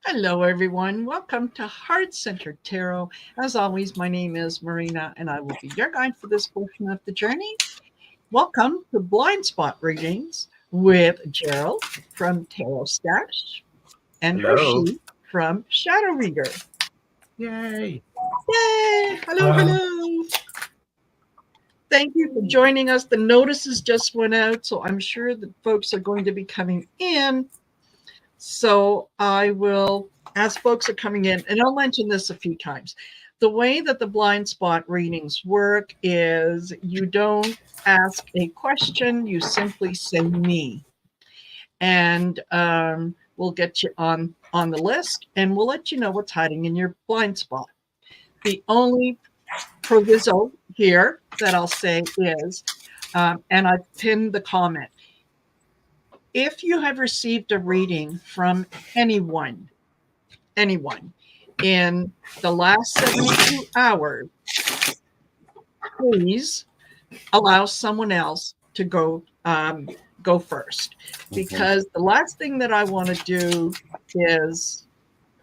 Hello, everyone. Welcome to Heart Centered Tarot. As always, my name is Marina, and I will be your guide for this portion of the journey. Welcome to Blind Spot Readings with Gerald from Tarot Stash and Hello. Hershe from Shadow Reader. Yay. Yay! Hello, Hello. hello. Thank you for joining us. The notices just went out, so I'm sure that folks are going to be coming in. So I will, as folks are coming in, and I'll mention this a few times. The way that the blind spot readings work is you don't ask a question, you simply say me. And we'll get you on the list and we'll let you know what's hiding in your blind spot. The only proviso here that I'll say is, and I've pinned the comment, if you have received a reading from anyone in the last 72 hours, please allow someone else to go first, because the last thing that I want to do is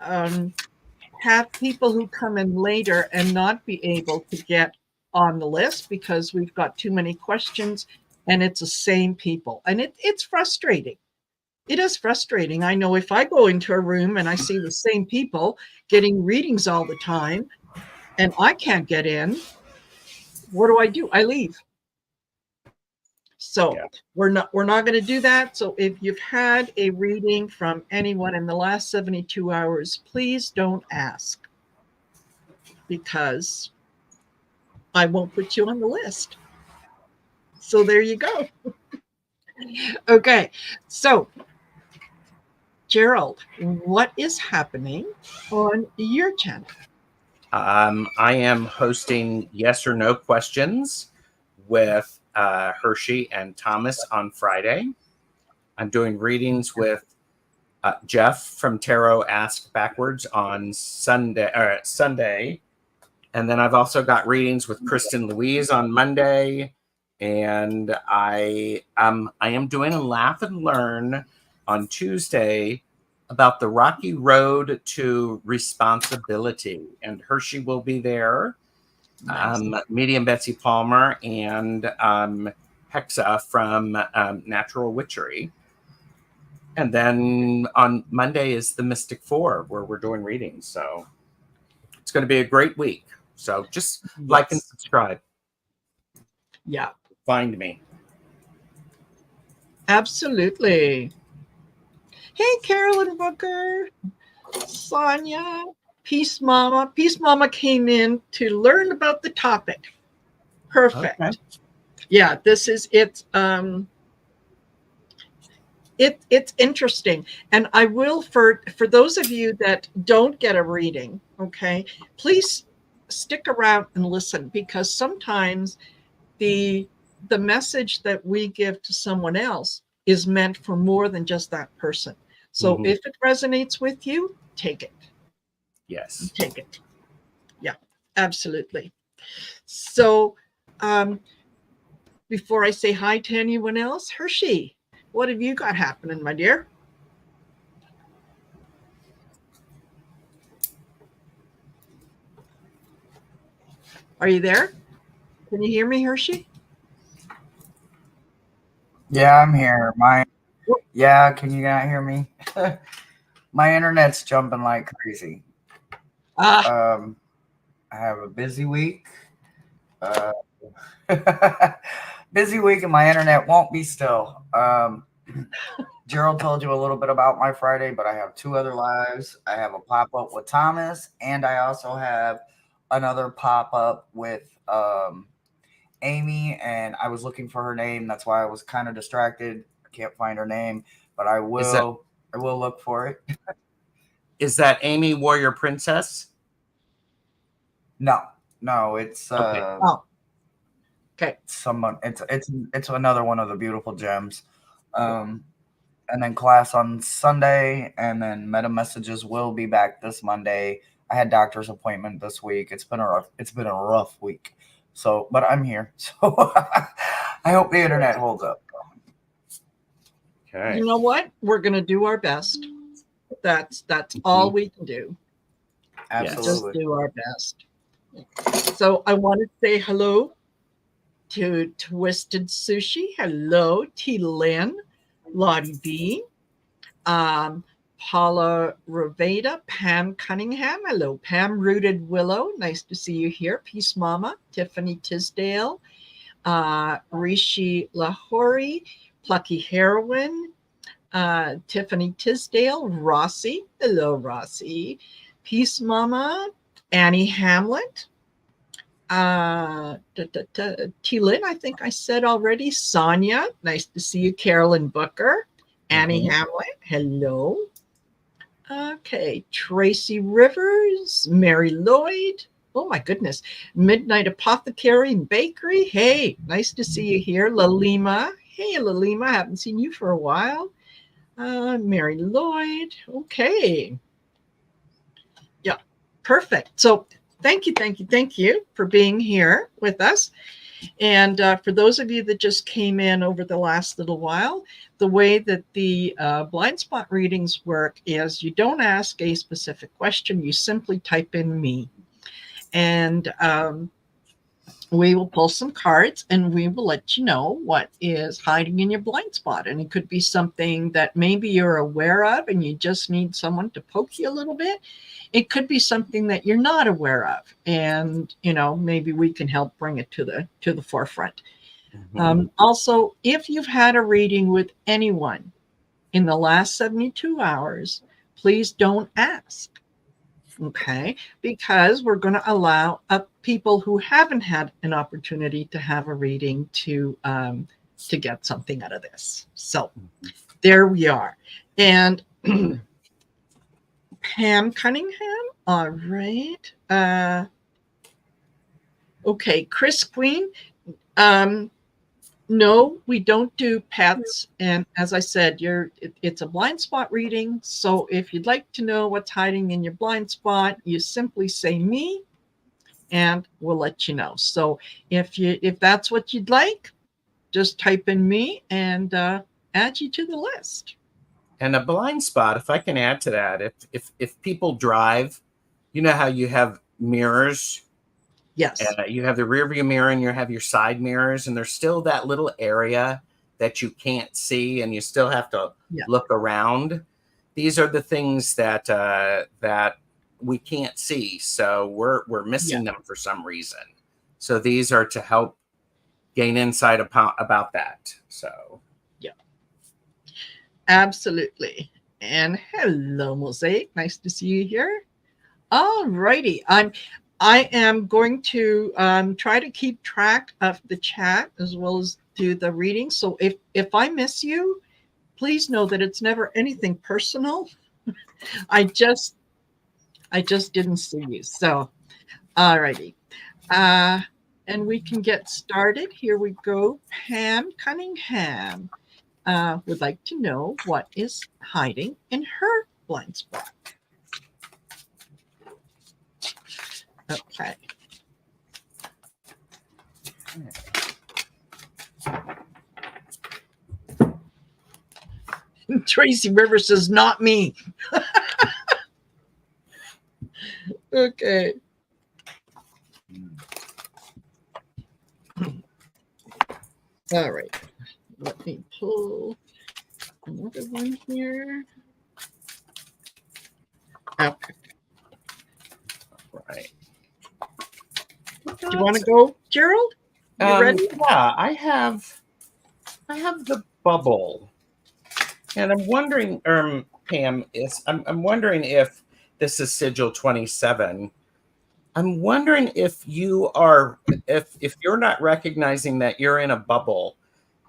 have people who come in later and not be able to get on the list because we've got too many questions and it's the same people, and it's frustrating. It is frustrating. I know if I go into a room and I see the same people getting readings all the time and I can't get in, what do? I leave. So we're not going to do that. So if you've had a reading from anyone in the last 72 hours, please don't ask, because I won't put you on the list. So there you go. Okay. So Gerald, what is happening on your channel? I am hosting yes or no questions with Hershe and Thomas on Friday. I'm doing readings with Jeff from Tarot Ask Backwards on Sunday. And then I've also got readings with Kristen Louise on Monday. And I am doing a laugh and learn on Tuesday about the rocky road to responsibility, and Hershe will be there. Nice. Medium Betsy Palmer and Hexa from Natural Witchery. And then on Monday is the Mystic Four, where we're doing readings. So it's going to be a great week. So just like and subscribe. Yeah. Find me. Absolutely. Hey, Carolyn Booker, Sonia, Peace Mama. Peace Mama came in to learn about the topic. Perfect. Okay. Yeah, this is it. It's interesting, and I will, for those of you that don't get a reading, okay, please stick around and listen, because sometimes the message that we give to someone else is meant for more than just that person. So if it resonates with you, take it. Yes. Take it. Yeah, absolutely. So before I say hi to anyone else, Hershe, what have you got happening, my dear? Are you there? Can you hear me, Hershe? Yeah, I'm here. Yeah, can you not hear me? My internet's jumping like crazy. I have a busy week. Busy week, and my internet won't be still. Gerald told you a little bit about my Friday, but I have 2 other lives. I have a pop-up with Thomas, and I also have another pop-up with Amy, and I was looking for her name. That's why I was kind of distracted. I can't find her name, but I will look for it. Is that Amy Warrior Princess? No, it's okay. Someone. It's another one of the beautiful gems. And then class on Sunday, and then meta messages will be back this Monday. I had doctor's appointment this week. It's been a rough week. So, but I'm here. So I hope the internet holds up. Okay. You know what? We're going to do our best. that's all we can do. Absolutely. Just do our best. So I want to say hello to Twisted Sushi. Hello, T. Lynn, Lottie B, Paula Roveda, Pam Cunningham. Hello, Pam. Rooted Willow. Nice to see you here. Peace Mama. Tiffany Tisdale, Rishi Lahori, Plucky Heroine, Tiffany Tisdale, Rossi. Hello, Rossi. Peace Mama, Annie Hamlet, T-Lynn, I think I said already. Sonia, nice to see you. Carolyn Booker, Annie Hamlet, hello. Okay, Tracy Rivers, Mary Lloyd. Oh my goodness. Midnight Apothecary and Bakery. Hey, nice to see you here. Lalima. Hey, Lalima, haven't seen you for a while. Mary Lloyd. Okay. Yeah, perfect. So thank you for being here with us. And for those of you that just came in over the last little while, the way that the blind spot readings work is you don't ask a specific question, you simply type in me. And we will pull some cards and we will let you know what is hiding in your blind spot. And it could be something that maybe you're aware of and you just need someone to poke you a little bit. It could be something that you're not aware of. And, maybe we can help bring it to the forefront. Also, if you've had a reading with anyone in the last 72 hours, please don't ask. Okay, because we're going to allow people who haven't had an opportunity to have a reading to get something out of this. So there we are. And Pam Cunningham. All right. Okay, Chris Queen. No, we don't do pets. And as I said, it's a blind spot reading. So if you'd like to know what's hiding in your blind spot, you simply say me and we'll let you know. So if that's what you'd like, just type in me and add you to the list. And a blind spot, if I can add to that, if people drive, you know how you have mirrors. Yes. You have the rear view mirror and you have your side mirrors, and there's still that little area that you can't see, and you still have to look around. These are the things that that we can't see, so we're missing them for some reason. So these are to help gain insight about that. So absolutely. And hello, Mosaic. Nice to see you here. All righty. I am going to try to keep track of the chat as well as do the reading. So if I miss you, please know that it's never anything personal. I just didn't see you. So, all righty. And we can get started. Here we go. Pam Cunningham would like to know what is hiding in her blind spot. Okay. Tracy Rivers says, not me. Okay. All right. Let me pull another one here. Okay. right. Do you want to go, Gerald? You ready? Yeah, I have the bubble, and I'm wondering, Pam, I'm wondering if this is sigil 27. I'm wondering if you are, if you're not recognizing that you're in a bubble,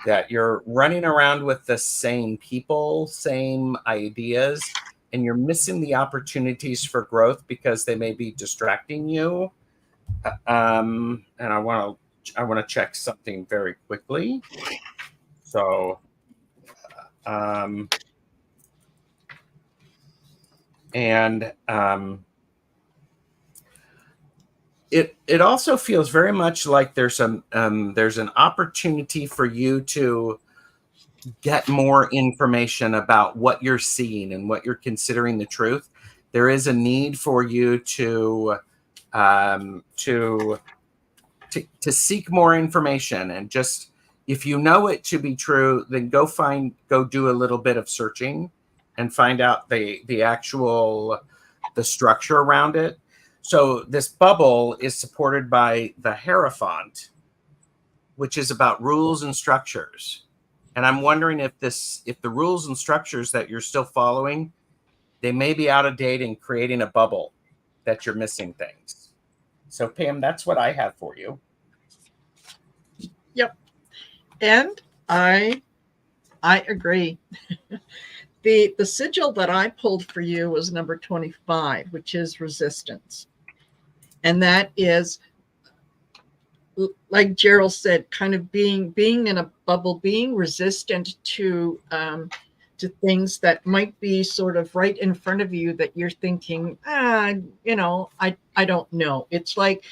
that you're running around with the same people, same ideas, and you're missing the opportunities for growth because they may be distracting you. And I want to check something very quickly. So, it also feels very much like there's an opportunity for you to get more information about what you're seeing and what you're considering the truth, there is a need for you to seek more information. And just, if you know it to be true, then go do a little bit of searching and find out the actual the structure around it. So this bubble is supported by the Hierophant, which is about rules and structures. And I'm wondering if the rules and structures that you're still following, they may be out of date and creating a bubble that you're missing things. So Pam, that's what I have for you. Yep. And I agree. The sigil that I pulled for you was number 25, which is resistance. And that is, like Gerald said, kind of being in a bubble, being resistant to things that might be sort of right in front of you that you're thinking, I don't know. It's like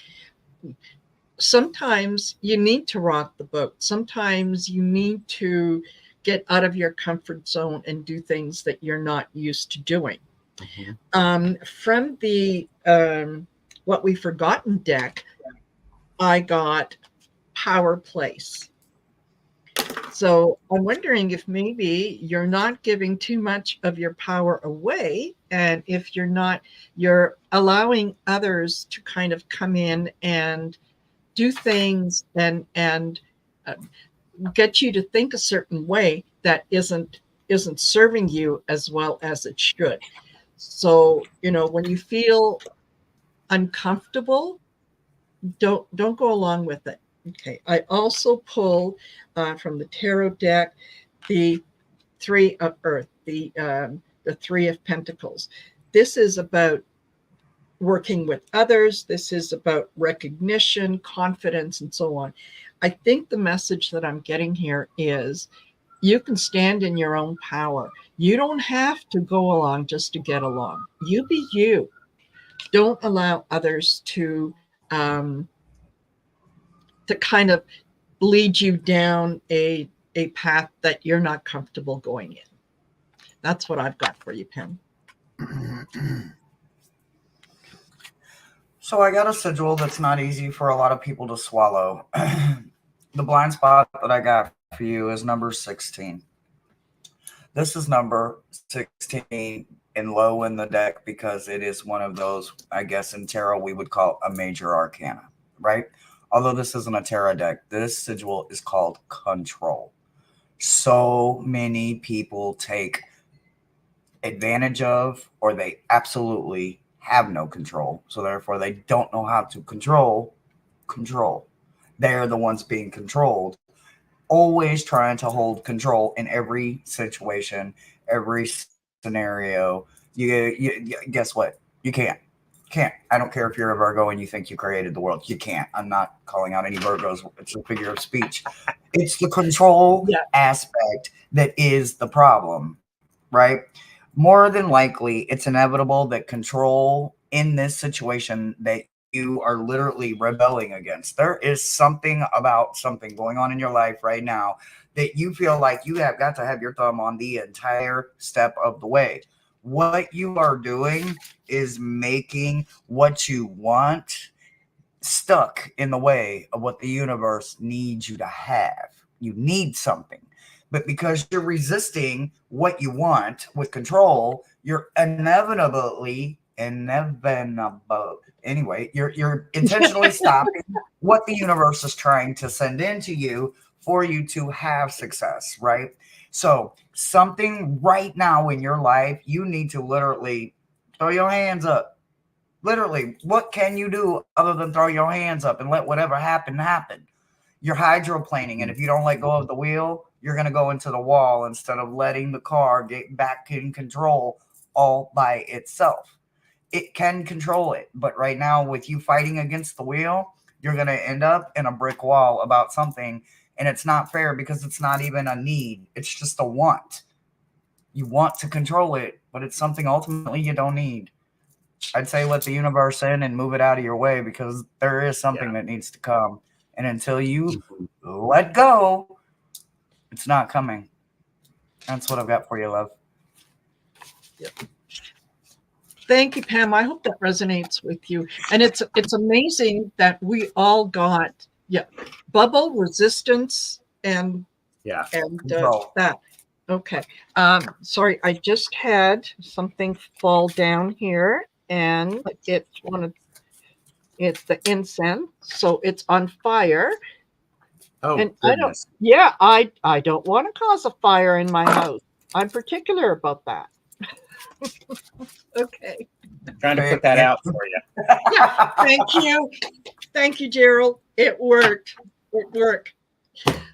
sometimes you need to rock the boat. Sometimes you need to get out of your comfort zone and do things that you're not used to doing. Mm-hmm. From the What We've Forgotten deck, I got power place. So I'm wondering if maybe you're not giving too much of your power away, and if you're allowing others to kind of come in and do things and get you to think a certain way that isn't serving you as well as it should. So, when you feel uncomfortable, don't go along with it. Okay. I also pull from the tarot deck the Three of Earth, the Three of Pentacles. This is about working with others. This is about recognition, confidence, and so on. I think the message that I'm getting here is you can stand in your own power. You don't have to go along just to get along. You be you. Don't allow others to kind of lead you down a path that you're not comfortable going in. That's what I've got for you, Pam. So I got a sigil that's not easy for a lot of people to swallow. The blind spot that I got for you is number 16. This is number 16 and low in the deck because it is one of those, I guess in tarot we would call a major arcana, right? Although this isn't a tarot deck, this sigil is called control. So many people take advantage of, or they absolutely have no control. So therefore they don't know how to control. They're the ones being controlled, always trying to hold control in every situation, every scenario. You guess what? You can't. I don't care if you're a Virgo and you think you created the world. You can't. I'm not calling out any Virgos. It's a figure of speech. It's the control aspect that is the problem, right? More than likely, it's inevitable that control in this situation that you are literally rebelling against. There is something about something going on in your life right now that you feel like you have got to have your thumb on the entire step of the way. What you are doing is making what you want stuck in the way of what the universe needs you to have. You need something. But because you're resisting what you want with control, you're you're intentionally stopping what the universe is trying to send into you for you to have success, right? So something right now in your life, you need to literally throw your hands up. Literally, what can you do other than throw your hands up and let whatever happen? You're hydroplaning, and if you don't let go of the wheel, you're going to go into the wall instead of letting the car get back in control all by itself. It can control it, but right now with you fighting against the wheel, you're going to end up in a brick wall about something, and it's not fair because it's not even a need. It's just a want. You want to control it, but it's something ultimately you don't need. I'd say let the universe in and move it out of your way because there is something that needs to come. And until you let go, it's not coming. That's what I've got for you, love. Yep. Thank you, Pam. I hope that resonates with you. And it's amazing that we all got bubble resistance and that. Okay. Sorry, I just had something fall down here, and it's the incense, so it's on fire. Oh, and goodness. I don't want to cause a fire in my house. I'm particular about that. Okay. Trying to put that out for you. Yeah, thank you, Gerald. It worked.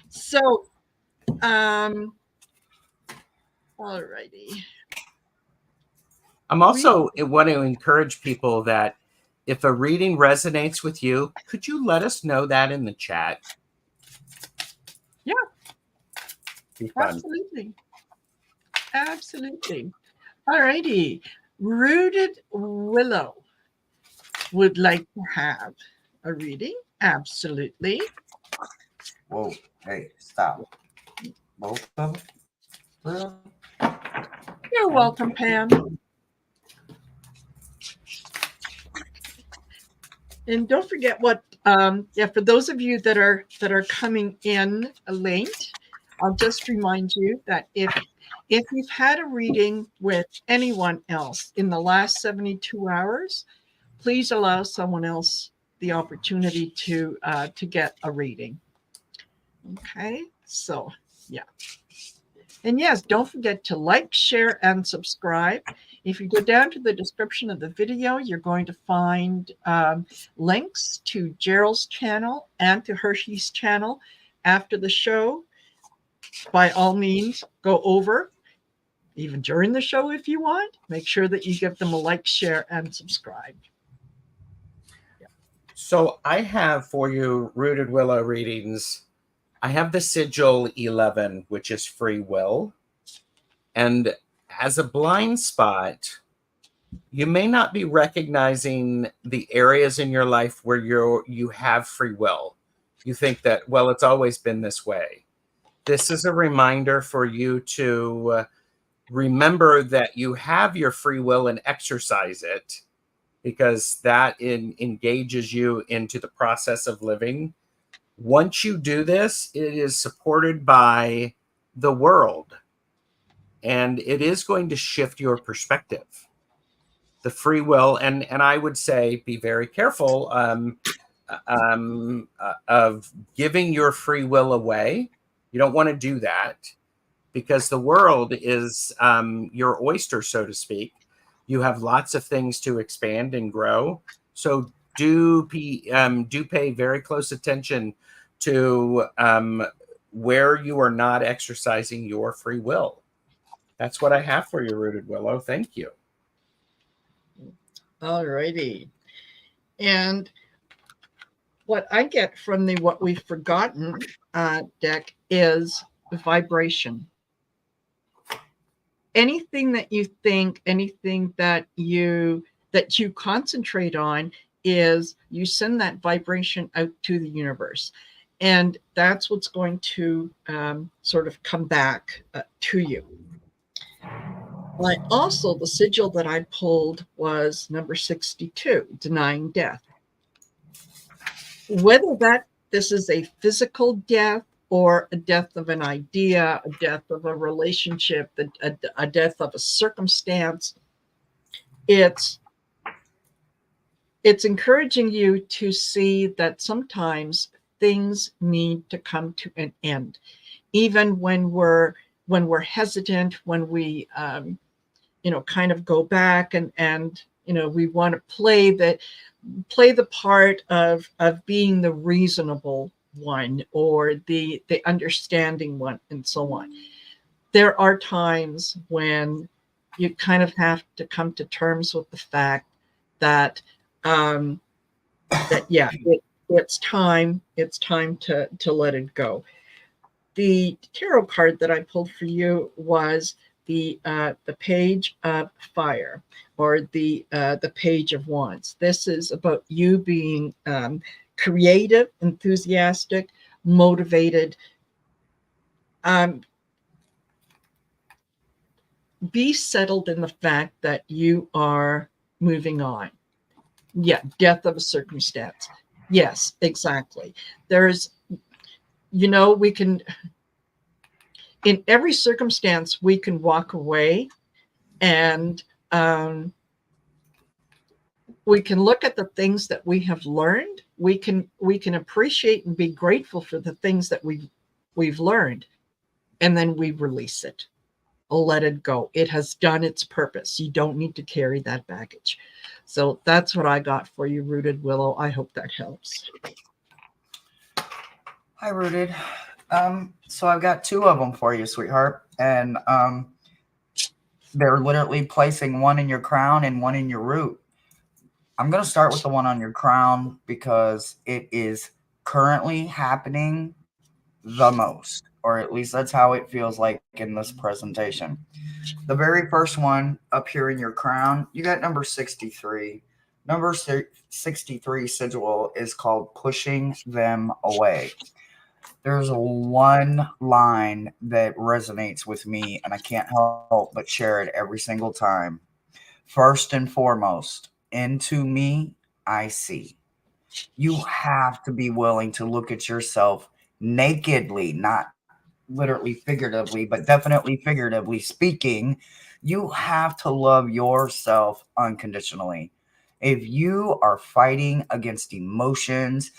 So, all righty. I'm also want to encourage people that if a reading resonates with you, could you let us know that in the chat? Yeah, Be fun. Absolutely. All righty. Rooted Willow would like to have a reading. Absolutely. Whoa, hey, stop. Both of them? You're welcome, Pam. And don't forget what, for those of you that are coming in late, I'll just remind you that if you've had a reading with anyone else in the last 72 hours, please allow someone else the opportunity to get a reading. Okay, so yeah. And yes, don't forget to like, share, and subscribe. If you go down to the description of the video, you're going to find links to Gerald's channel and to Hershe's channel after the show. By all means, go over, even during the show if you want. Make sure that you give them a like, share, and subscribe. Yeah. So I have for you Rooted Willow readings. I have the sigil 11, which is free will. And as a blind spot, you may not be recognizing the areas in your life where you have free will. You think that, well, it's always been this way. This is a reminder for you to remember that you have your free will and exercise it, because that engages you into the process of living. Once you do this, it is supported by the world, and it is going to shift your perspective. The free will, and I would say be very careful of giving your free will away. You don't want to do that, because the world is your oyster, so to speak. You have lots of things to expand and grow. So do pay very close attention to where you are not exercising your free will. That's what I have for you, Rooted Willow. Thank you. All righty. And what I get from the What We've Forgotten deck is vibration. Anything that you think, anything that you concentrate on, is you send that vibration out to the universe. And that's what's going to sort of come back to you. Also, the sigil that I pulled was number 62, denying death. Whether this is a physical death or a death of an idea, a death of a relationship, a death of a circumstance, it's encouraging you to see that sometimes things need to come to an end, even when we're hesitant, when we kind of go back and we want to play the part of being the reasonable one or the understanding one, and so on. There are times when you kind of have to come to terms with the fact that it's time to let it go. The tarot card that I pulled for you was the Page of Fire, or the Page of Wands. This is about you being creative, enthusiastic, motivated. be settled in the fact that you are moving on. Yeah, death of a circumstance. Yes, exactly. There's, we can, in every circumstance, we can walk away and we can look at the things that we have learned. We can appreciate and be grateful for the things that we've learned, and then we release it. Let it go. It has done its purpose. You don't need to carry that baggage. So that's what I got for you, Rooted Willow. I hope that helps. Hi, Rooted. So I've got two of them for you, sweetheart. And they're literally placing one in your crown and one in your root. I'm going to start with the one on your crown because it is currently happening the most, or at least that's how it feels like in this presentation. The very first one up here in your crown, you got number 63. Number 63 sigil is called Pushing Them Away. There's one line that resonates with me, and I can't help but share it every single time. First and foremost, into me, I see. You have to be willing to look at yourself nakedly, not literally figuratively, but definitely figuratively speaking. You have to love yourself unconditionally. If you are fighting against emotions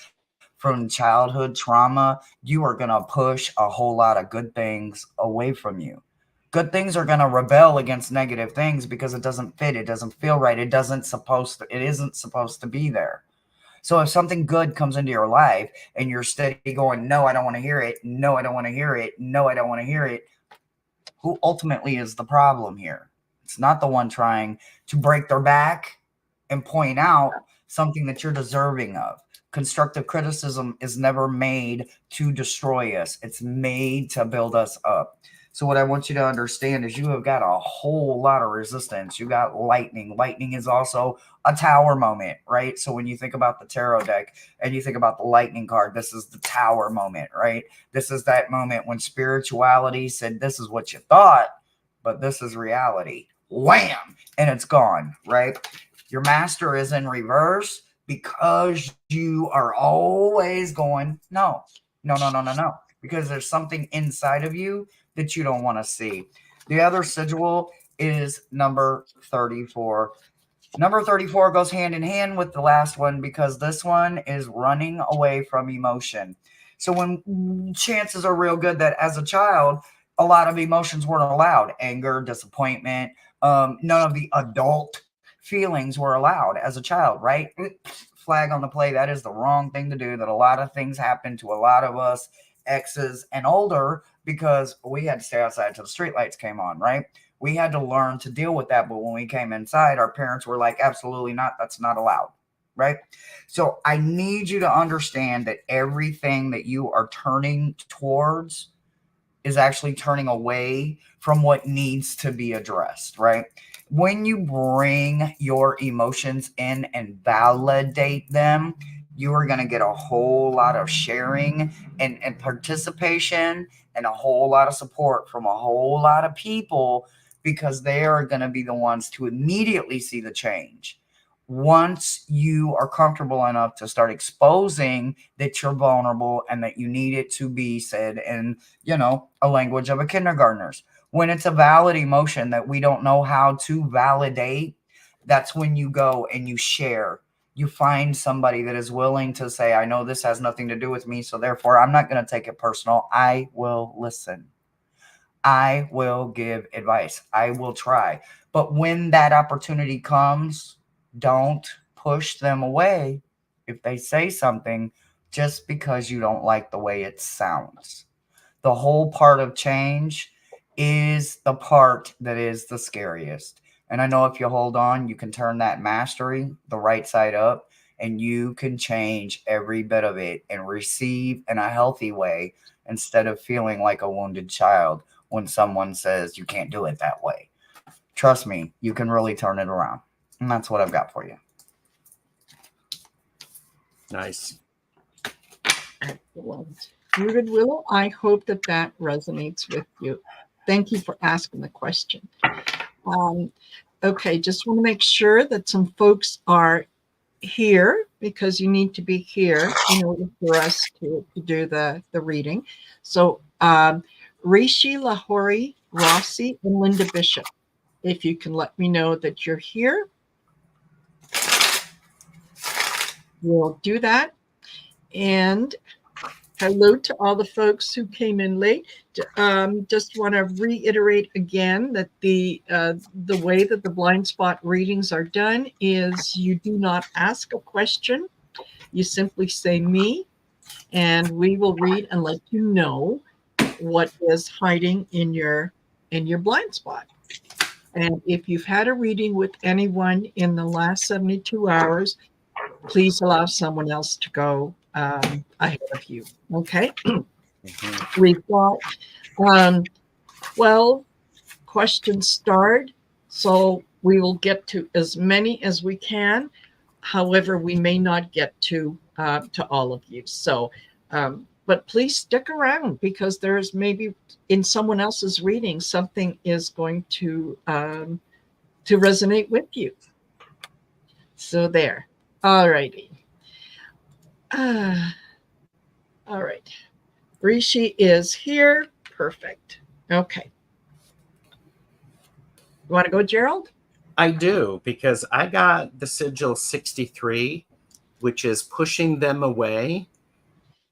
from childhood trauma, you are going to push a whole lot of good things away from you. Good things are going to rebel against negative things because it doesn't fit, it doesn't feel right, it isn't supposed to be there. So if something good comes into your life and you're steady going, no, I don't want to hear it, no, I don't want to hear it, no, I don't want to hear it, who ultimately is the problem here? It's not the one trying to break their back and point out something that you're deserving of. Constructive criticism is never made to destroy us. It's made to build us up. So what I want you to understand is you have got a whole lot of resistance. You got lightning. Lightning is also a tower moment, right? So when you think about the tarot deck and you think about the lightning card, this is the tower moment, right? This is that moment when spirituality said, this is what you thought, but this is reality. Wham! And it's gone, right? Your master is in reverse because you are always going, no, because there's something inside of you that you don't want to see. The other sigil is number 34. Number 34 goes hand in hand with the last one because this one is running away from emotion. So when chances are real good that as a child, a lot of emotions weren't allowed. Anger, disappointment, none of the adult feelings were allowed as a child, right? Flag on the play. That is the wrong thing to do. That a lot of things happen to a lot of us exes and older because we had to stay outside until the streetlights came on, right? We had to learn to deal with that. But when we came inside, our parents were like, absolutely not. That's not allowed, right? So I need you to understand that everything that you are turning towards is actually turning away from what needs to be addressed, right? When you bring your emotions in and validate them, you are going to get a whole lot of sharing and participation and a whole lot of support from a whole lot of people because they are going to be the ones to immediately see the change. Once you are comfortable enough to start exposing that you're vulnerable and that you need it to be said in, a language of a kindergartner's. When it's a valid emotion that we don't know how to validate, that's when you go and you share. You find somebody that is willing to say, I know this has nothing to do with me, so therefore I'm not going to take it personal. I will listen. I will give advice. I will try. But when that opportunity comes, don't push them away if they say something just because you don't like the way it sounds. The whole part of change is the part that is the scariest. And I know if you hold on, you can turn that mastery the right side up and you can change every bit of it and receive in a healthy way instead of feeling like a wounded child when someone says you can't do it that way. Trust me, you can really turn it around. And that's what I've got for you. Nice. Excellent. Rooted Willow, I hope that resonates with you. thank you for asking the question. Okay, just want to make sure that some folks are here because you need to be here in order for us to do the reading. So Rishi, Lahori, Rossi, and Linda Bishop, if you can let me know that you're here, we'll do that. And hello to all the folks who came in late. Just want to reiterate again that the way that the blind spot readings are done is you do not ask a question. You simply say me, and we will read and let you know what is hiding in your blind spot. And if you've had a reading with anyone in the last 72 hours, please allow someone else to go ahead of you. Okay. We've got 12 questions starred, so we will get to as many as we can. However, we may not get to all of you. So, but please stick around because there's maybe in someone else's reading something is going to resonate with you. So there. All righty. All right. Rishi is here. Perfect. Okay. You want to go, Gerald? I do, because I got the sigil 63, which is pushing them away.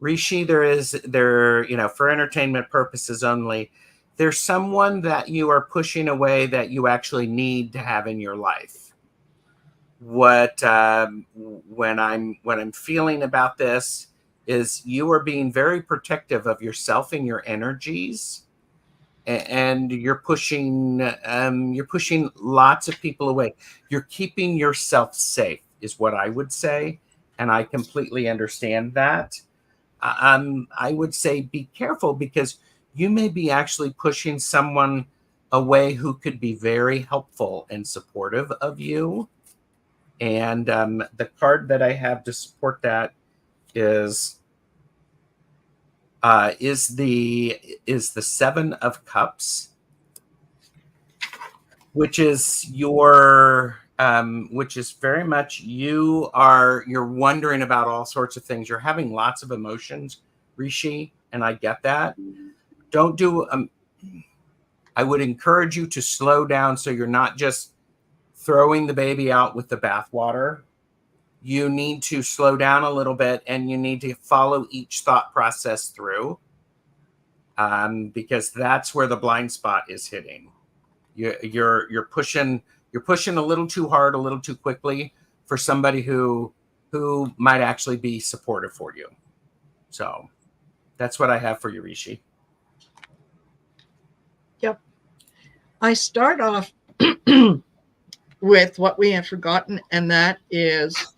Rishi, for entertainment purposes only, there's someone that you are pushing away that you actually need to have in your life. When I'm feeling about this is you are being very protective of yourself and your energies, and you're pushing lots of people away. You're keeping yourself safe is what I would say, and I completely understand that. I would say be careful because you may be actually pushing someone away who could be very helpful and supportive of you. And the card that I have to support that is the 7 of Cups, which is which is very much you're wondering about all sorts of things. You're having lots of emotions, Rishi, and I get that. I would encourage you to slow down so you're not just throwing the baby out with the bathwater. You need to slow down a little bit, and you need to follow each thought process through, because that's where the blind spot is hitting. You're pushing a little too hard, a little too quickly for somebody who might actually be supportive for you. So that's what I have for you, Rishi. Yep. I start off with what we have forgotten, and that is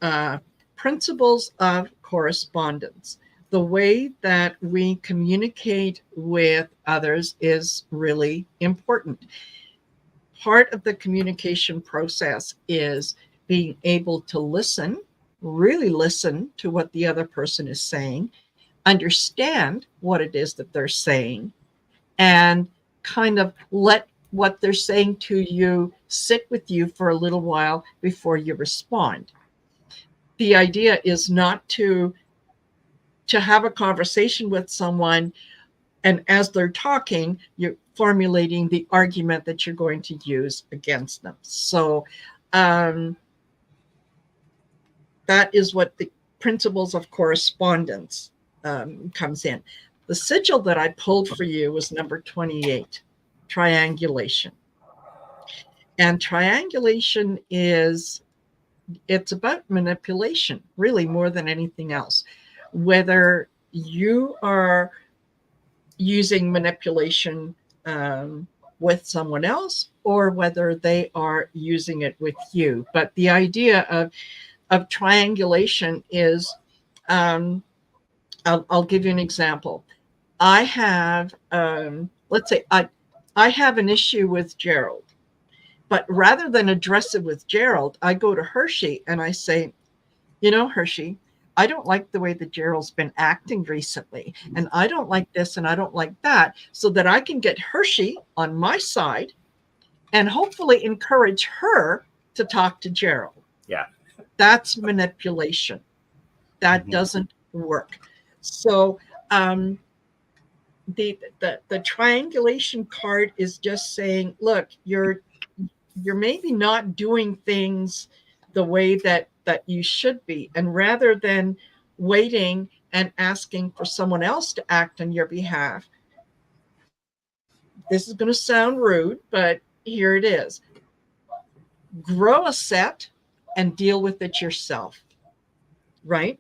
principles of correspondence. The way that we communicate with others is really important. Part of the communication process is being able to listen, really listen to what the other person is saying, understand what it is that they're saying, and kind of let what they're saying to you sit with you for a little while before you respond. The idea is not to have a conversation with someone, and as they're talking, you're formulating the argument that you're going to use against them. So that is what the principles of correspondence comes in. The sigil that I pulled for you was number 28, triangulation. And triangulation it's about manipulation, really, more than anything else. Whether you are using manipulation with someone else or whether they are using it with you. But the idea of triangulation is, I'll give you an example. I have, let's say I have an issue with Gerald, but rather than address it with Gerald, I go to Hershe and I say, Hershe, I don't like the way that Gerald's been acting recently, and I don't like this and I don't like that, so that I can get Hershe on my side and hopefully encourage her to talk to Gerald. Yeah. That's manipulation. That doesn't work. So the triangulation card is just saying, look, you're maybe not doing things the way that you should be, and rather than waiting and asking for someone else to act on your behalf, this is going to sound rude, but here it is. Grow a set and deal with it yourself, right?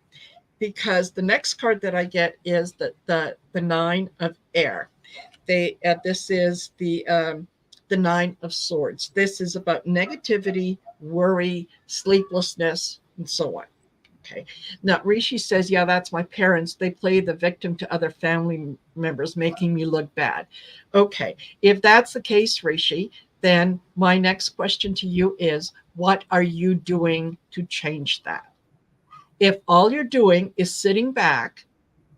Because the next card that I get is the Nine of Air. This is the Nine of Swords. This is about negativity, worry, sleeplessness, and so on. Okay. Now, Rishi says, yeah, that's my parents. They play the victim to other family members, making me look bad. Okay. If that's the case, Rishi, then my next question to you is, what are you doing to change that? If all you're doing is sitting back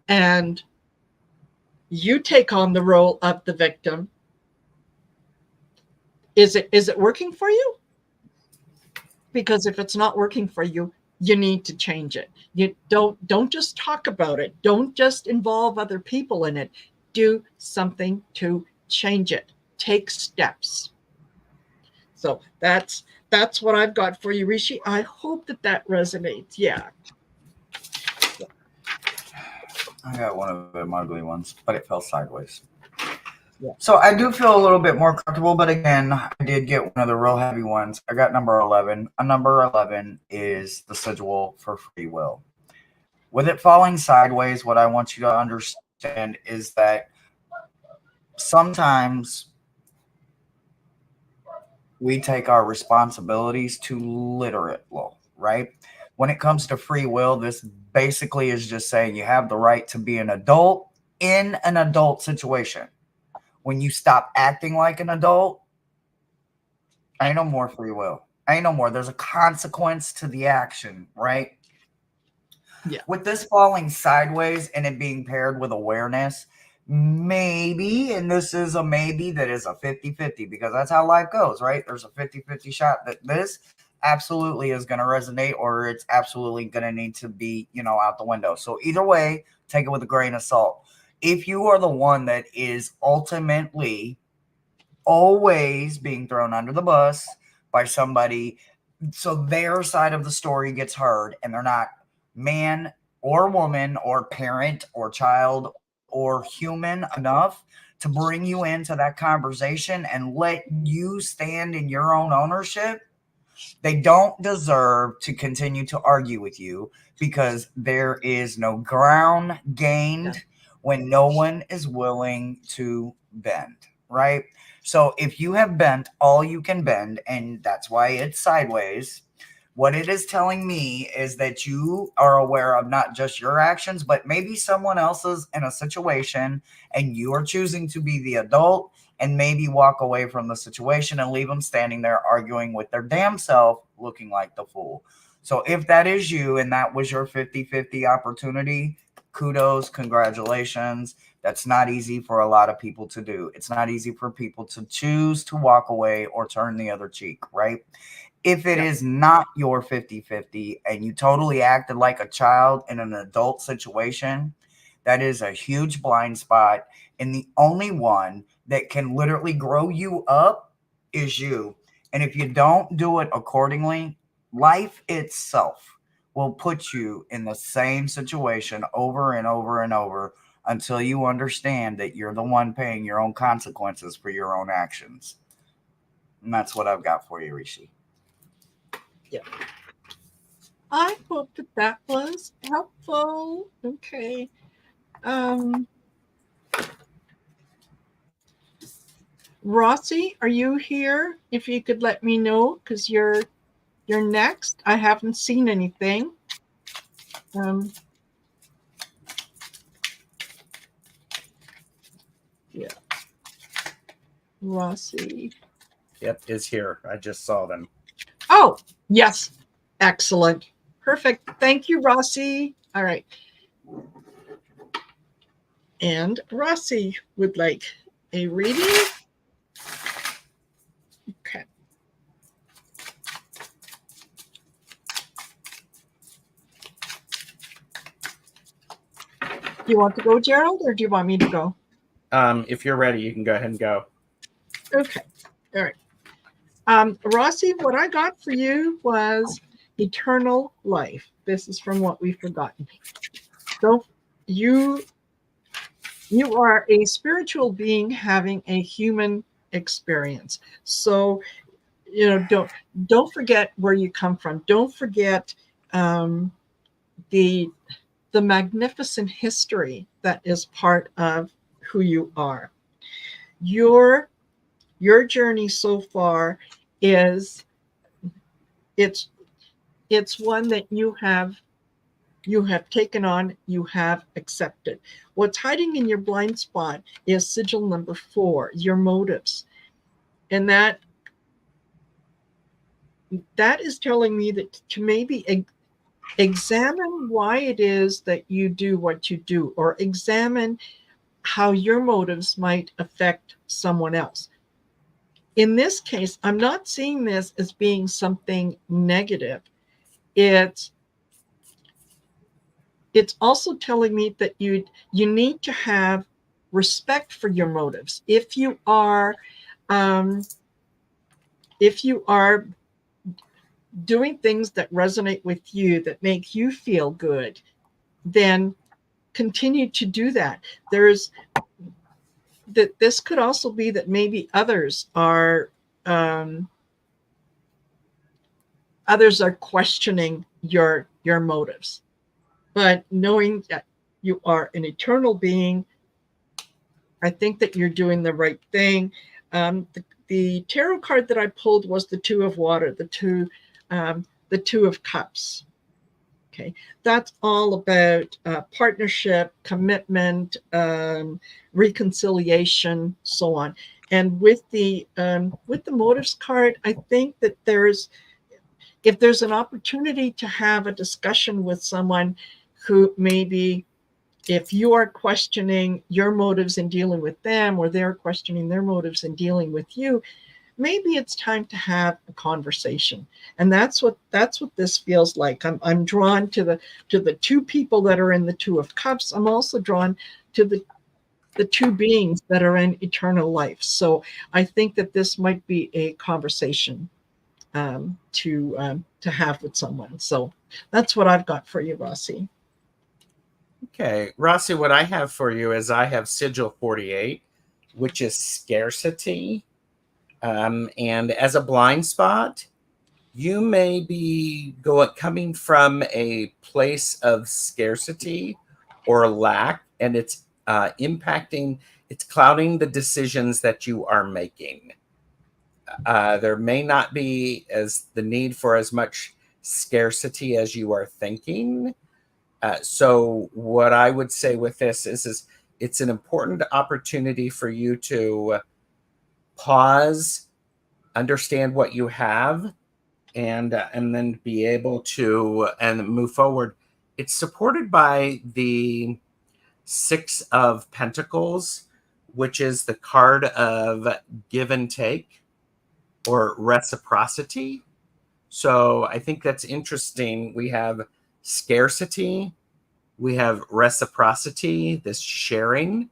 and you take on the role of the victim, is it working for you? Because if it's not working for you, you need to change it. You don't just talk about it. Don't just involve other people in it. Do something to change it. Take steps. So that's what I've got for you, Rishi. I hope that resonates. Yeah. I got one of them ugly ones, but it fell sideways. Yeah. So I do feel a little bit more comfortable, but again, I did get one of the real heavy ones. I got number 11. A number 11 is the sigil for free will. With it falling sideways, what I want you to understand is that sometimes we take our responsibilities too literal, right? When it comes to free will, this basically is just saying you have the right to be an adult in an adult situation. When you stop acting like an adult, ain't no more free will. Ain't no more. There's a consequence to the action, right? Yeah. With this falling sideways and it being paired with awareness, maybe, and this is a maybe that is a 50-50, because that's how life goes, right? There's a 50-50 shot that this absolutely is going to resonate, or it's absolutely going to need to be, out the window. So either way, take it with a grain of salt. If you are the one that is ultimately always being thrown under the bus by somebody, so their side of the story gets heard, and they're not man or woman or parent or child or human enough to bring you into that conversation and let you stand in your own ownership, they don't deserve to continue to argue with you, because there is no ground gained when no one is willing to bend, right? So if you have bent all you can bend, and that's why it's sideways, what it is telling me is that you are aware of not just your actions, but maybe someone else's in a situation, and you are choosing to be the adult and maybe walk away from the situation and leave them standing there arguing with their damn self, looking like the fool. So if that is you and that was your 50-50 opportunity, kudos, congratulations. That's not easy for a lot of people to do. It's not easy for people to choose to walk away or turn the other cheek, right? If it is not your 50-50 and you totally acted like a child in an adult situation, that is a huge blind spot. And the only one that can literally grow you up is you. And if you don't do it accordingly, life itself will put you in the same situation over and over and over until you understand that you're the one paying your own consequences for your own actions. And that's what I've got for you, Rishi. Yeah. I hope that was helpful. Okay. Rossi, are you here? If you could let me know, because you're next. I haven't seen anything. Yeah. Rossi. Yep, is here. I just saw them. Oh, yes. Excellent. Perfect. Thank you, Rossi. All right. And Rossi would like a reading. Okay. Do you want to go, Gerald, or do you want me to go? If you're ready, you can go ahead and go. Okay. All right. Rossi, what I got for you was eternal life. This is from What We've Forgotten. So you are a spiritual being having a human experience. So don't forget where you come from. Don't forget the magnificent history that is part of who you are. Your journey so far is it's one that you have taken on, you have accepted. What's hiding in your blind spot is sigil number 4, your motives. And that is telling me that to maybe examine why it is that you do what you do, or examine how your motives might affect someone else. In this case, I'm not seeing this as being something negative. It's also telling me that you need to have respect for your motives. If you are doing things that resonate with you, that make you feel good, then continue to do that. This could also be that maybe others are questioning your motives. But knowing that you are an eternal being, I think that you're doing the right thing. The tarot card that I pulled was the 2 of water, the 2 of cups. Okay, that's all about partnership, commitment, reconciliation, so on. And with the motives card, I think that if there's an opportunity to have a discussion with someone who maybe, if you are questioning your motives in dealing with them, or they're questioning their motives in dealing with you, maybe it's time to have a conversation. And that's what this feels like. I'm drawn to the 2 people that are in the 2 of cups. I'm also drawn to the 2 beings that are in eternal life. So I think that this might be a conversation to have with someone. So that's what I've got for you, Rossi. Okay, Rossi, what I have for you is I have sigil 48, which is scarcity. And as a blind spot, you may be coming from a place of scarcity or lack, and it's it's clouding the decisions that you are making. There may not be the need for as much scarcity as you are thinking. So what I would say with this is it's an important opportunity for you to pause, understand what you have, and then be able to move forward. It's supported by the 6 of Pentacles, which is the card of give and take or reciprocity. So I think that's interesting. We have scarcity, we have reciprocity, this sharing,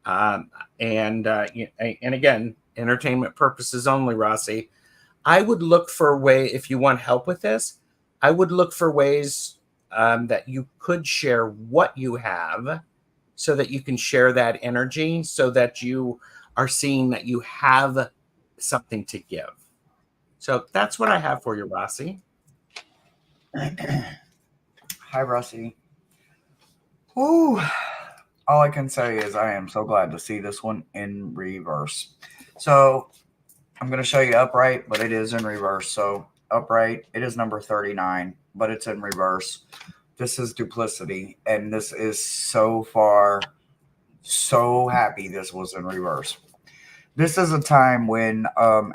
and again, entertainment purposes only, Rossi. I would look for a way, if you want help with this, I would look for ways that you could share what you have, so that you can share that energy, so that you are seeing that you have something to give. So that's what I have for you, Rossi. Hi, Rossi. Ooh. All I can say is I am so glad to see this one in reverse. So I'm going to show you upright, but it is in reverse. So upright, it is number 39, but it's in reverse. This is duplicity, and this is so far so happy this was in reverse. This is a time when,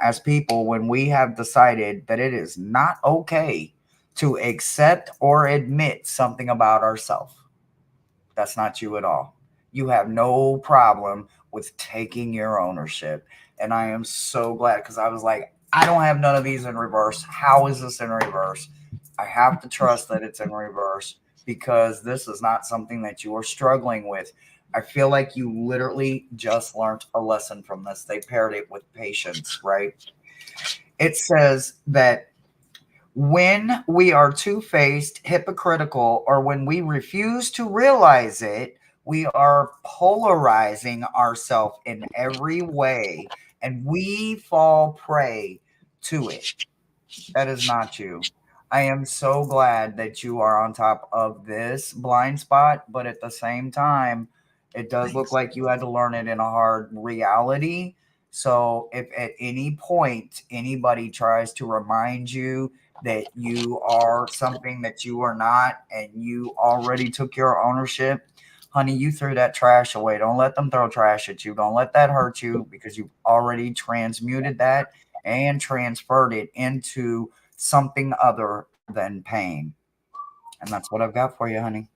as people, when we have decided that it is not okay to accept or admit something about ourselves. That's not you at all. You have no problem with taking your ownership. And I am so glad, because I was like, I don't have none of these in reverse. How is this in reverse? I have to trust that it's in reverse, because this is not something that you are struggling with. I feel like you literally just learned a lesson from this. They paired it with patience, right? It says that when we are two-faced, hypocritical, or when we refuse to realize it, we are polarizing ourselves in every way, and we fall prey to it. That is not you. I am so glad that you are on top of this blind spot, but at the same time, it does look like you had to learn it in a hard reality. So if at any point anybody tries to remind you that you are something that you are not, and you already took your ownership, honey, you threw that trash away. Don't let them throw trash at you. Don't let that hurt you, because you've already transmuted that and transferred it into something other than pain. And that's what I've got for you, honey.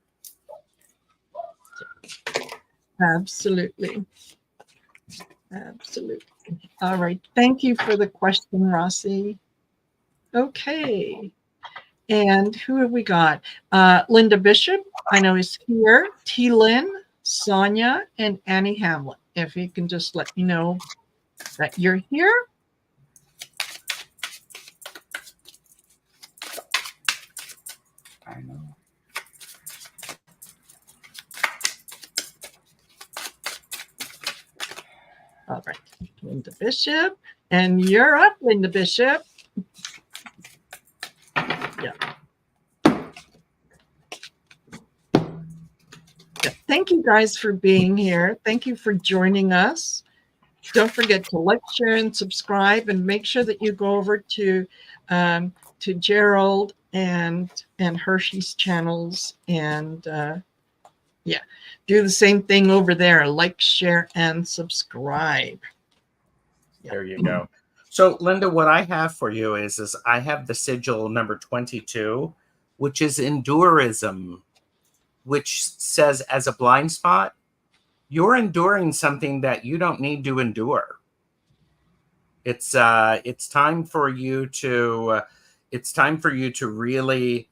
Absolutely. Absolutely. All right. Thank you for the question, Rossi. Okay. And who have we got? Linda Bishop, I know, is here. T. Lynn, Sonia, and Annie Hamlet. If you can just let me know that you're here. I know. All right. Linda Bishop. And you're up, Linda Bishop. Yeah. Thank you guys for being here. Thank you for joining us. Don't forget to like, share, and subscribe, and make sure that you go over to Gerald and Hershe's channels, and yeah, do the same thing over there. Like, share, and subscribe. There you go. So, Linda, what I have for you is I have the sigil number 22, which is endurism, which says, as a blind spot, you're enduring something that you don't need to endure. It's time for you to really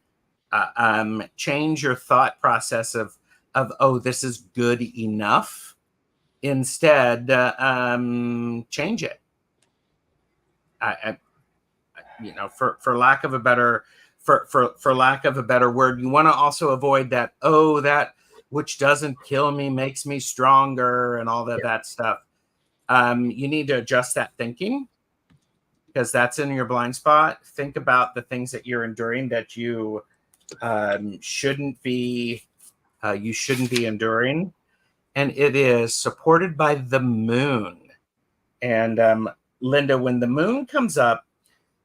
change your thought process of oh, this is good enough. Instead, change it. You know, for lack of a better word, you want to also avoid that, oh, that which doesn't kill me makes me stronger, and all that stuff. You need to adjust that thinking, because that's in your blind spot. Think about the things that you're enduring that you shouldn't be enduring, and it is supported by the moon. And Linda, when the moon comes up,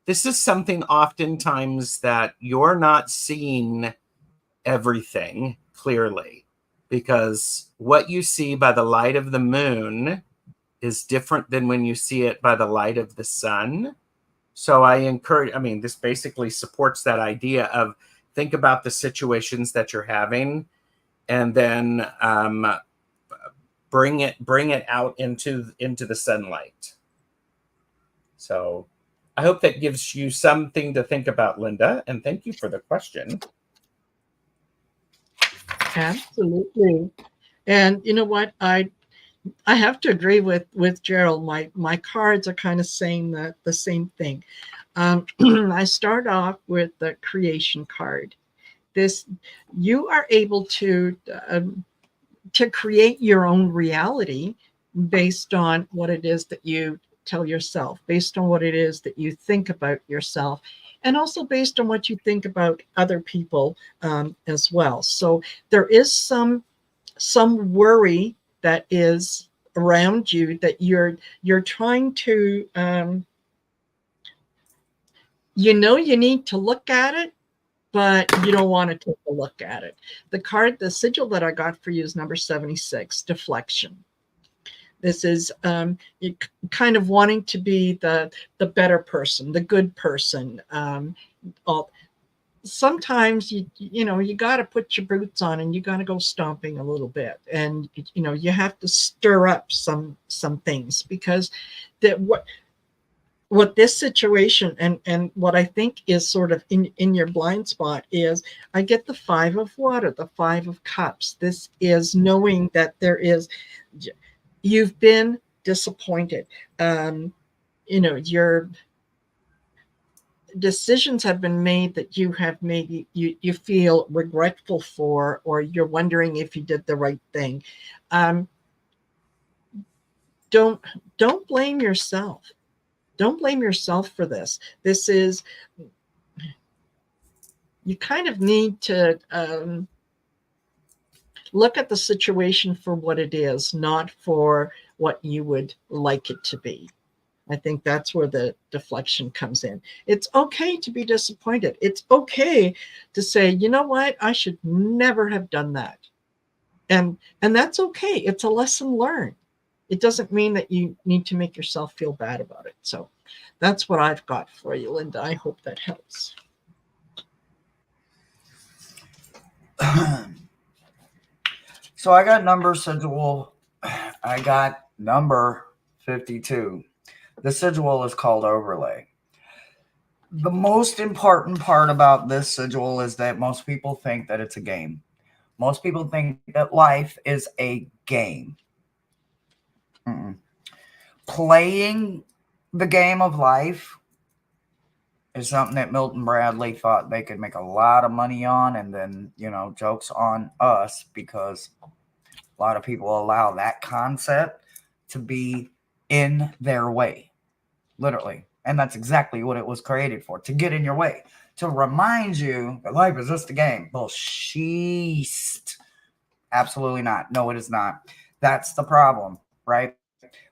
this is something oftentimes that you're not seeing everything clearly, because what you see by the light of the moon is different than when you see it by the light of the sun. So I encourage, this basically supports that idea of think about the situations that you're having, and then bring it out into the sunlight. So I hope that gives you something to think about, Linda, and thank you for the question. Absolutely. And you know what? I have to agree with Gerald. My cards are kind of saying the same thing. I start off with the creation card. You are able to create your own reality based on what it is that you tell yourself, based on what it is that you think about yourself, and also based on what you think about other people as well. So there is some worry that is around you that you're trying to you need to look at it, but you don't want to take a look at it. The sigil that I got for you is number 76, deflection. This is kind of wanting to be the better person, the good person. sometimes you got to put your boots on and you got to go stomping a little bit, and you have to stir up some things, because that what this situation and what I think is sort of in your blind spot is, I get the 5 of water, the 5 of cups. This is knowing that you've been disappointed. Your decisions have been made that you have maybe you feel regretful for, or you're wondering if you did the right thing. Don't blame yourself. Don't blame yourself for this. This is, you kind of need to look at the situation for what it is, not for what you would like it to be. I think that's where the deflection comes in. It's okay to be disappointed. It's okay to say, you know what, I should never have done that. And that's okay. It's a lesson learned. It doesn't mean that you need to make yourself feel bad about it. So that's what I've got for you, Linda. I hope that helps. So I got number sigil. I got number 52. The sigil is called overlay. The most important part about this sigil is that most people think that it's a game. Most people think that life is a game. Playing the game of life is something that Milton Bradley thought they could make a lot of money on, and then, jokes on us, because a lot of people allow that concept to be in their way, literally. And that's exactly what it was created for, to get in your way, to remind you that life is just a game. Bullshit. Absolutely not. No, it is not. That's the problem, right?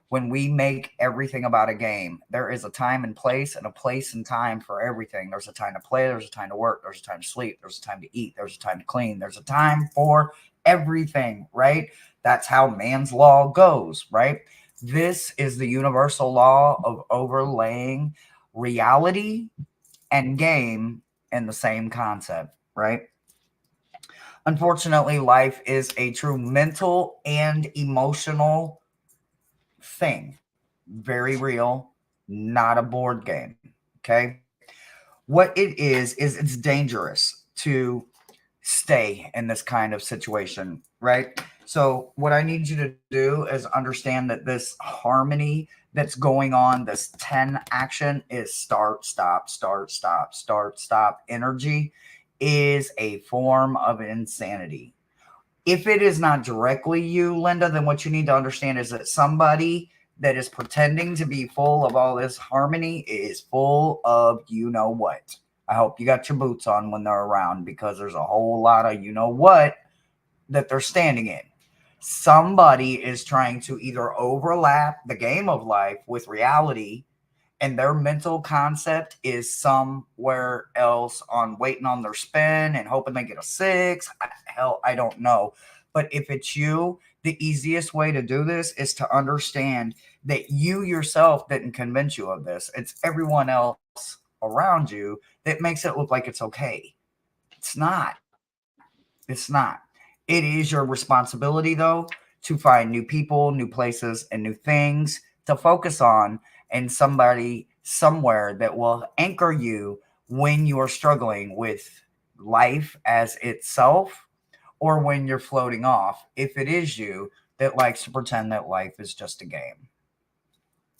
When we make everything about a game, there is a time and place, and a place and time for everything. There's a time to play. There's a time to work. There's a time to sleep. There's a time to eat. There's a time to clean. There's a time for everything, right? That's how man's law goes, right? This is the universal law of overlaying reality and game in the same concept, right? Unfortunately, life is a true mental and emotional thing. Very real, not a board game. Okay. What it is it's dangerous to stay in this kind of situation, right? So what I need you to do is understand that this harmony that's going on, this 10 action, is start, stop, start, stop, start, stop energy, is a form of insanity. If it is not directly you, Linda, then what you need to understand is that somebody that is pretending to be full of all this harmony is full of you-know-what. I hope you got your boots on when they're around, because there's a whole lot of you-know-what that they're standing in. Somebody is trying to either overlap the game of life with reality, and their mental concept is somewhere else, on waiting on their spin and hoping they get a 6. Hell, I don't know. But if it's you, the easiest way to do this is to understand that you yourself didn't convince you of this. It's everyone else around you that makes it look like it's okay. It's not. It's not. It is your responsibility, though, to find new people, new places, and new things to focus on, and somebody somewhere that will anchor you when you are struggling with life as itself, or when you're floating off, if it is you that likes to pretend that life is just a game.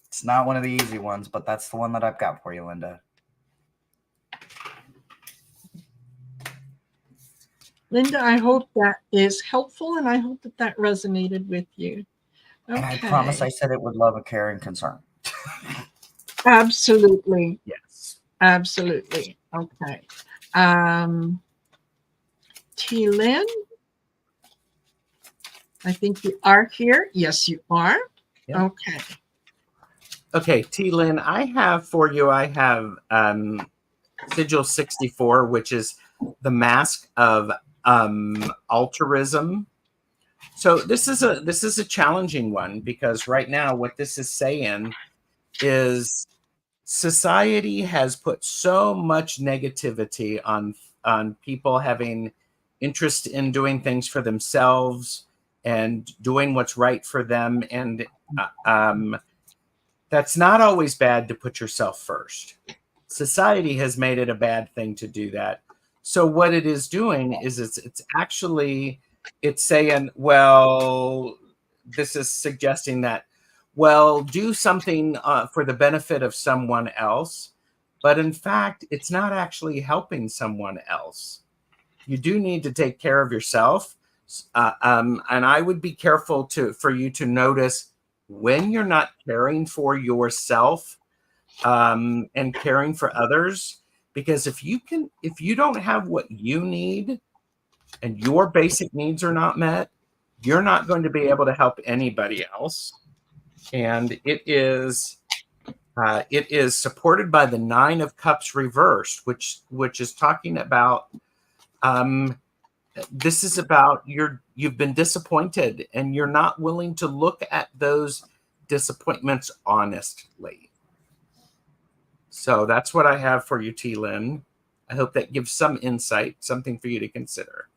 It's not one of the easy ones, but that's the one that I've got for you, Linda. Linda, I hope that is helpful, and I hope that resonated with you. Okay. And I promise I said it with love, care, and concern. Absolutely. Yes. Absolutely. Okay. T. Lynn, I think you are here. Yes, you are. Yeah. Okay. Okay, T. Lynn, I have Sigil 64, which is the mask of altruism. So this is a challenging one, because right now what this is saying is society has put so much negativity on people having interest in doing things for themselves and doing what's right for them. And that's not always bad to put yourself first. Society has made it a bad thing to do that. So what it is doing is it's actually, it's saying, well, this is suggesting that, well, do something for the benefit of someone else. But in fact, it's not actually helping someone else. You do need to take care of yourself. And I would be careful for you to notice when you're not caring for yourself and caring for others. Because if you don't have what you need and your basic needs are not met, you're not going to be able to help anybody else. And it is supported by the 9 of Cups reversed, which is talking about this is about you've been disappointed and you're not willing to look at those disappointments honestly. So that's what I have for you, T. Lynn. I hope that gives some insight, something for you to consider.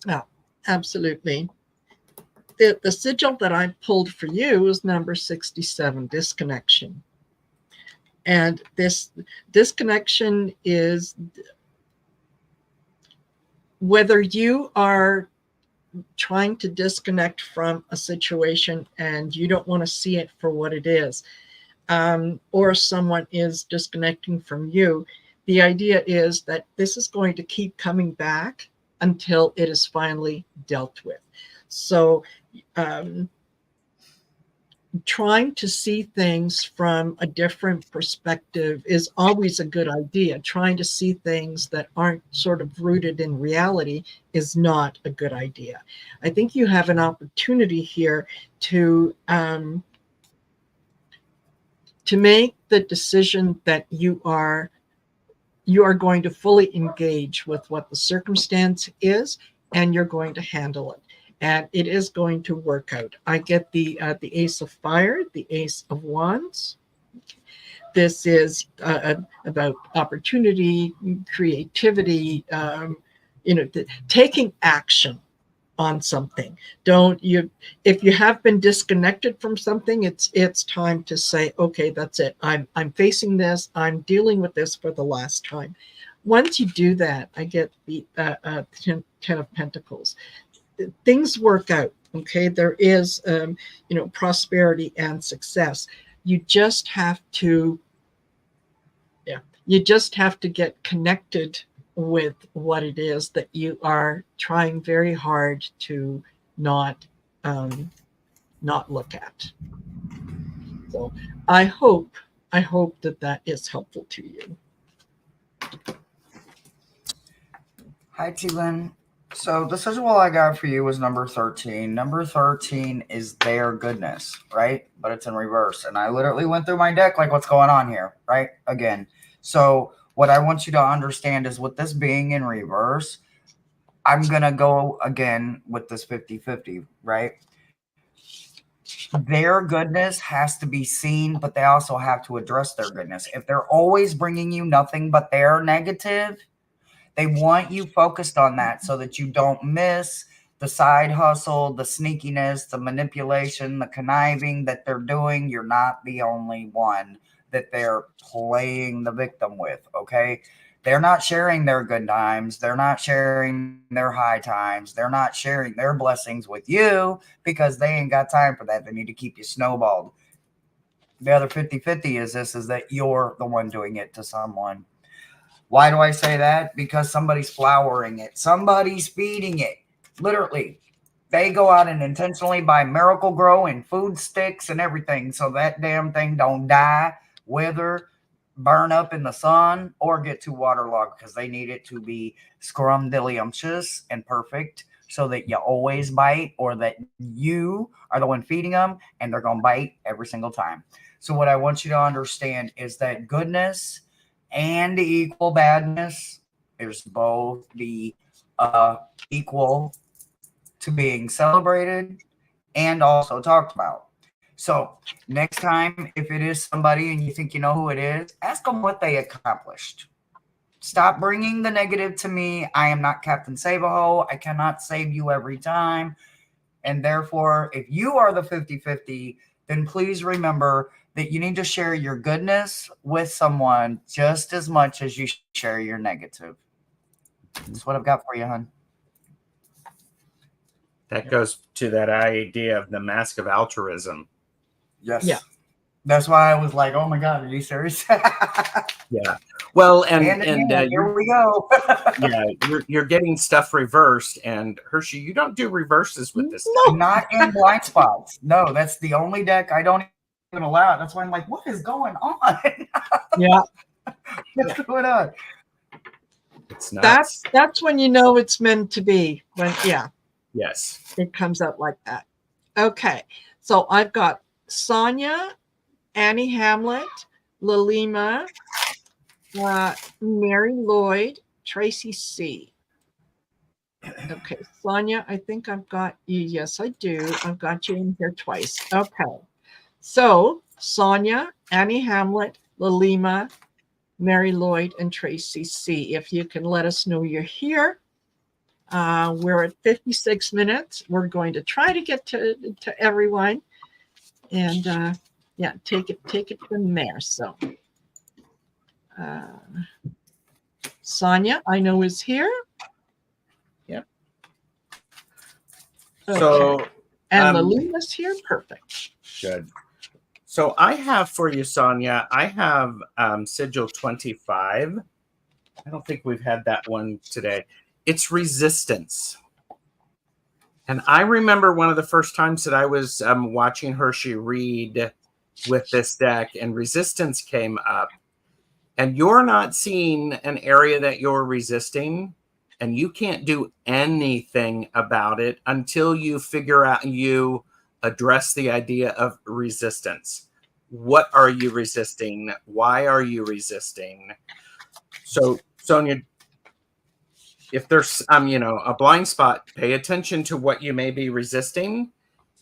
Oh, absolutely. The sigil that I pulled for you is number 67, disconnection. And this disconnection is whether you are trying to disconnect from a situation and you don't want to see it for what it is, or someone is disconnecting from you. The idea is that this is going to keep coming back until it is finally dealt with. So trying to see things from a different perspective is always a good idea. Trying to see things that aren't sort of rooted in reality is not a good idea. I think you have an opportunity here to make the decision that you are going to fully engage with what the circumstance is, and you're going to handle it. And it is going to work out. I get the Ace of Fire, the Ace of Wands. This is about opportunity, creativity, taking action on something. If you have been disconnected from something, it's time to say, okay, that's it. I'm facing this. I'm dealing with this for the last time. Once you do that, I get the 10 of Pentacles. Things work out. Okay, there is prosperity and success. You just have to get connected with what it is that you are trying very hard to not look at. So I hope that is helpful to you. Hi, T. Lynn. So the sigil I got for you was number 13. Number 13 is their goodness, right? But it's in reverse. And I literally went through my deck like, what's going on here, right? Again. So what I want you to understand is with this being in reverse, I'm going to go again with this 50-50, right? Their goodness has to be seen, but they also have to address their goodness. If they're always bringing you nothing but their negative, they want you focused on that so that you don't miss the side hustle, the sneakiness, the manipulation, the conniving that they're doing. You're not the only one that they're playing the victim with, okay? They're not sharing their good times. They're not sharing their high times. They're not sharing their blessings with you because they ain't got time for that. They need to keep you snowballed. The other 50-50 is that you're the one doing it to someone. Why do I say that? Because somebody's flowering it. Somebody's feeding it. Literally. They go out and intentionally buy Miracle Grow and food sticks and everything so that damn thing don't die, wither, burn up in the sun, or get too waterlogged because they need it to be scrumdiddlyumptious and perfect so that you always bite, or that you are the one feeding them and they're going to bite every single time. So what I want you to understand is that goodness and equal badness is both the equal to being celebrated and also talked about. So next time, if it is somebody and you think you know who it is, ask them what they accomplished. Stop bringing the negative to me. I am not Captain Save-A-Ho. I cannot save you every time. And therefore, if you are the 50-50, then please remember that you need to share your goodness with someone just as much as you share your negative. That's what I've got for you, hon. That goes to that idea of the mask of altruism. Yes. Yeah. That's why I was like, oh my God, are you serious? Yeah. Well, and here we go. yeah, you're getting stuff reversed, and Hershe, you don't do reverses with this deck. Not in blind spots. No, that's the only deck I don't even allow. That's why I'm like, what is going on? Yeah. What's going on? It's nuts. That's when you know it's meant to be. When Yes. it comes out like that. Okay. So I've got Sonia, Annie Hamlet, Lalima, Mary Lloyd, Tracy C. Okay, Sonia, I think I've got you. Yes, I do. I've got you in here twice. Okay. So Sonia, Annie Hamlet, Lalima, Mary Lloyd, and Tracy C. If you can let us know you're here. We're at 56 minutes. We're going to try to get to everyone. And yeah, take it from there. So Sonia, I know, is here. Yep. Okay. So and Lalima's here. Perfect. Good. So I have for you, Sonia, I have Sigil 25. I don't think we've had that one today. It's resistance. And I remember one of the first times that I was watching Hershe read with this deck, and resistance came up. And you're not seeing an area that you're resisting, and you can't do anything about it until you figure out, you address the idea of resistance. What are you resisting? Why are you resisting? So, Sonia, if there's a blind spot, pay attention to what you may be resisting,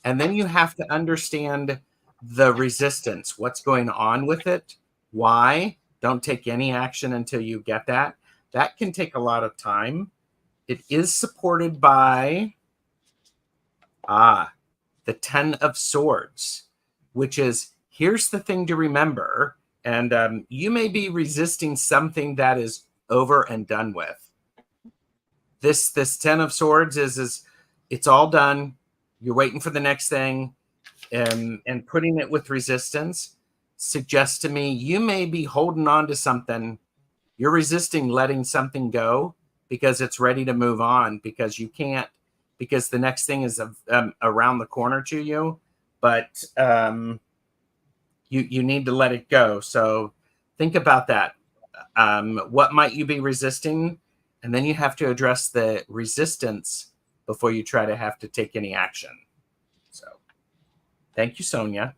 and then you have to understand the resistance, what's going on with it, why. Don't take any action until you get that. That can take a lot of time. It is supported by the 10 of Swords, which is, here's the thing to remember, and you may be resisting something that is over and done with. This 10 of Swords is it's all done. You're waiting for the next thing, and putting it with resistance suggests to me you may be holding on to something. You're resisting letting something go because it's ready to move on, because you can't, because the next thing is around the corner to you, but you need to let it go. So think about that. What might you be resisting? And then you have to address the resistance before you try to have to take any action. So thank you, Sonia.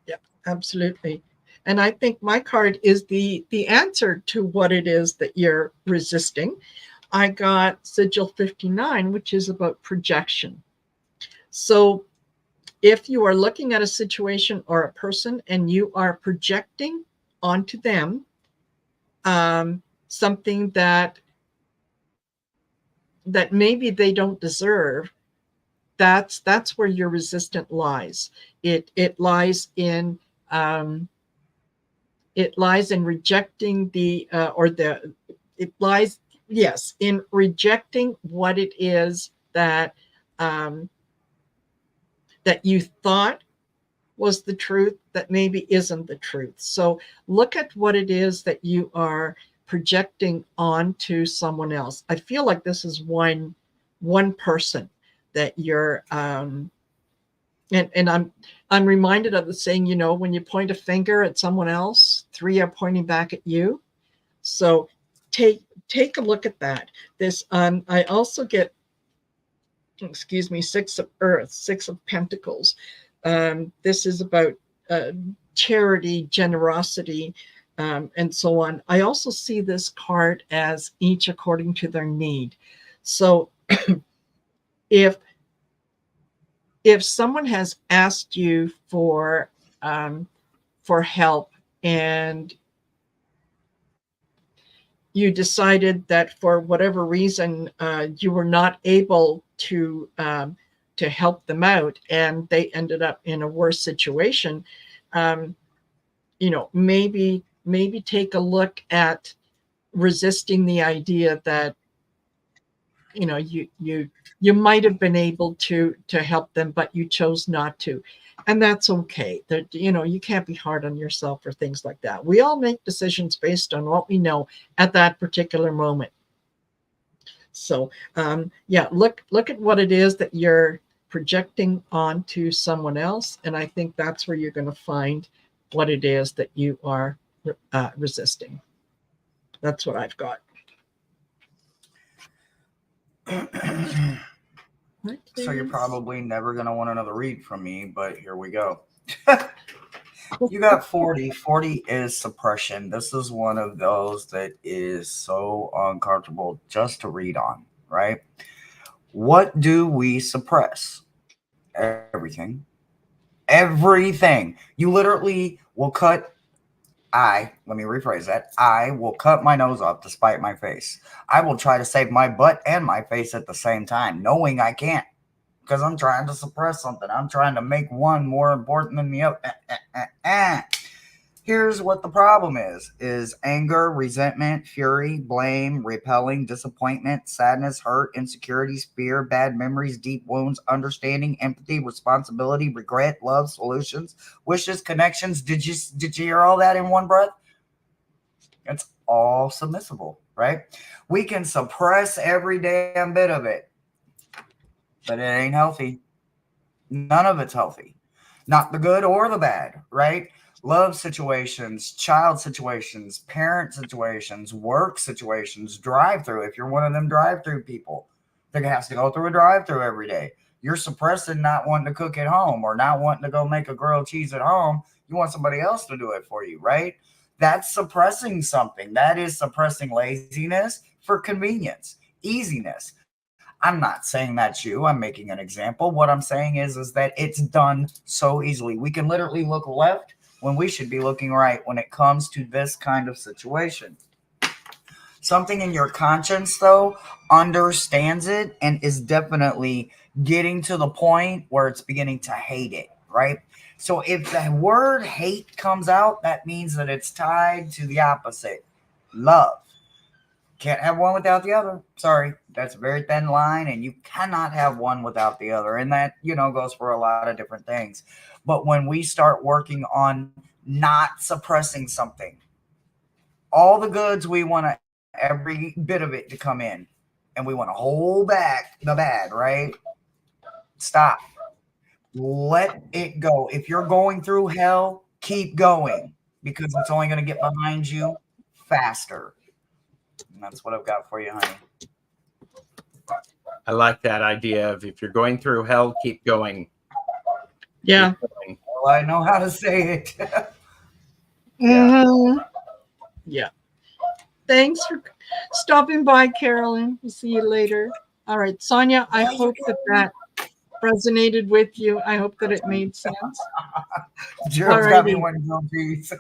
Yep, absolutely. And I think my card is the answer to what it is that you're resisting. I got Sigil 59, which is about projection. So if you are looking at a situation or a person and you are projecting onto them something that maybe they don't deserve, that's where your resistance lies. It lies in rejecting in rejecting what it is that that you thought was the truth that maybe isn't the truth. So look at what it is that you are projecting onto someone else. I feel like this is one person that you're and I'm reminded of the saying, when you point a finger at someone else, 3 are pointing back at you. So take a look at that. This I also get, Six of Earth, 6 of Pentacles. This is about charity, generosity, and so on. I also see this card as each according to their need. So if if someone has asked you for help and you decided that for whatever reason you were not able to help them out, and they ended up in a worse situation, um, maybe take a look at resisting the idea that you might have been able to help them, but you chose not to, and that's okay. That you can't be hard on yourself for things like that. We all make decisions based on what we know at that particular moment. So yeah, look at what it is that you're projecting onto someone else, and I think that's where you're going to find what it is that you are resisting. That's what I've got. So you're probably never going to want another read from me, but here we go. You got 40. 40 is suppression. This is one of those that is so uncomfortable just to read on, right? What do we suppress? Everything. Everything. You literally will cut. Let me rephrase that. I will cut my nose off to spite my face. I will try to save my butt and my face at the same time, knowing I can't, because I'm trying to suppress something. I'm trying to make one more important than the other. Here's what the problem is anger, resentment, fury, blame, repelling, disappointment, sadness, hurt, insecurities, fear, bad memories, deep wounds, understanding, empathy, responsibility, regret, love, solutions, wishes, connections. Did you hear all that in one breath? It's all submissible, right? We can suppress every damn bit of it, but it ain't healthy. None of it's healthy. Not the good or the bad, right? Love situations, child situations, parent situations, work situations, drive-through. If you're one of them drive-through people that has to go through a drive-through every day, you're suppressing not wanting to cook at home or not wanting to go make a grilled cheese at home. You want somebody else to do it for you, right? That's suppressing something. That is suppressing laziness for convenience, easiness. I'm not saying that's you. I'm making an example. What I'm saying is that it's done so easily. We can literally look left when we should be looking right when it comes to this kind of situation. Something in your conscience, though, understands it and is definitely getting to the point where it's beginning to hate it, right? So if the word hate comes out, that means that it's tied to the opposite, love. Can't have one without the other. Sorry, that's a very thin line, and you cannot have one without the other. And that, goes for a lot of different things. But when we start working on not suppressing something, all the goods, we want every bit of it to come in, and we want to hold back the bad, right? Stop. Let it go. If you're going through hell, keep going, because it's only going to get behind you faster. And that's what I've got for you, honey. I like that idea of if you're going through hell, keep going. Yeah. Keep going. Well, I know how to say it. Mm-hmm. Yeah. Thanks for stopping by, Carolyn. We'll see you later. All right, Sonia, I hope that resonated with you. I hope that it made sense. Gerald's got me one grilled cheese.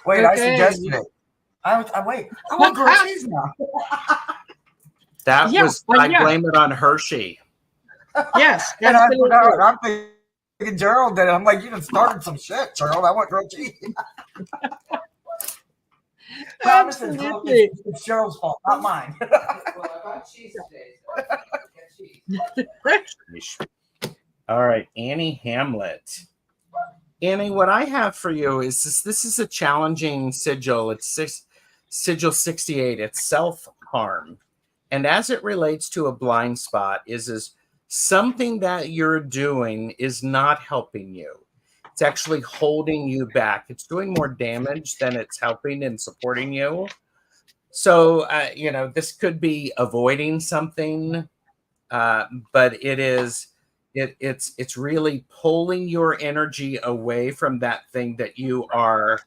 Wait, okay. I suggested it. I want grilled cheese now. That was, I blame it on Hershe. Yes, and I'm thinking Gerald did it. I'm like, you done started some shit, Gerald. I want grilled cheese. Absolutely. It's Gerald's fault, not mine. Well, I got cheese today. All right, Annie Hamlet. Annie, what I have for you is this is a challenging sigil. It's sigil 68. It's self-harm. And as it relates to a blind spot is something that you're doing is not helping you. It's actually holding you back. It's doing more damage than it's helping and supporting you. So, this could be avoiding something, but it's really pulling your energy away from that thing that you are.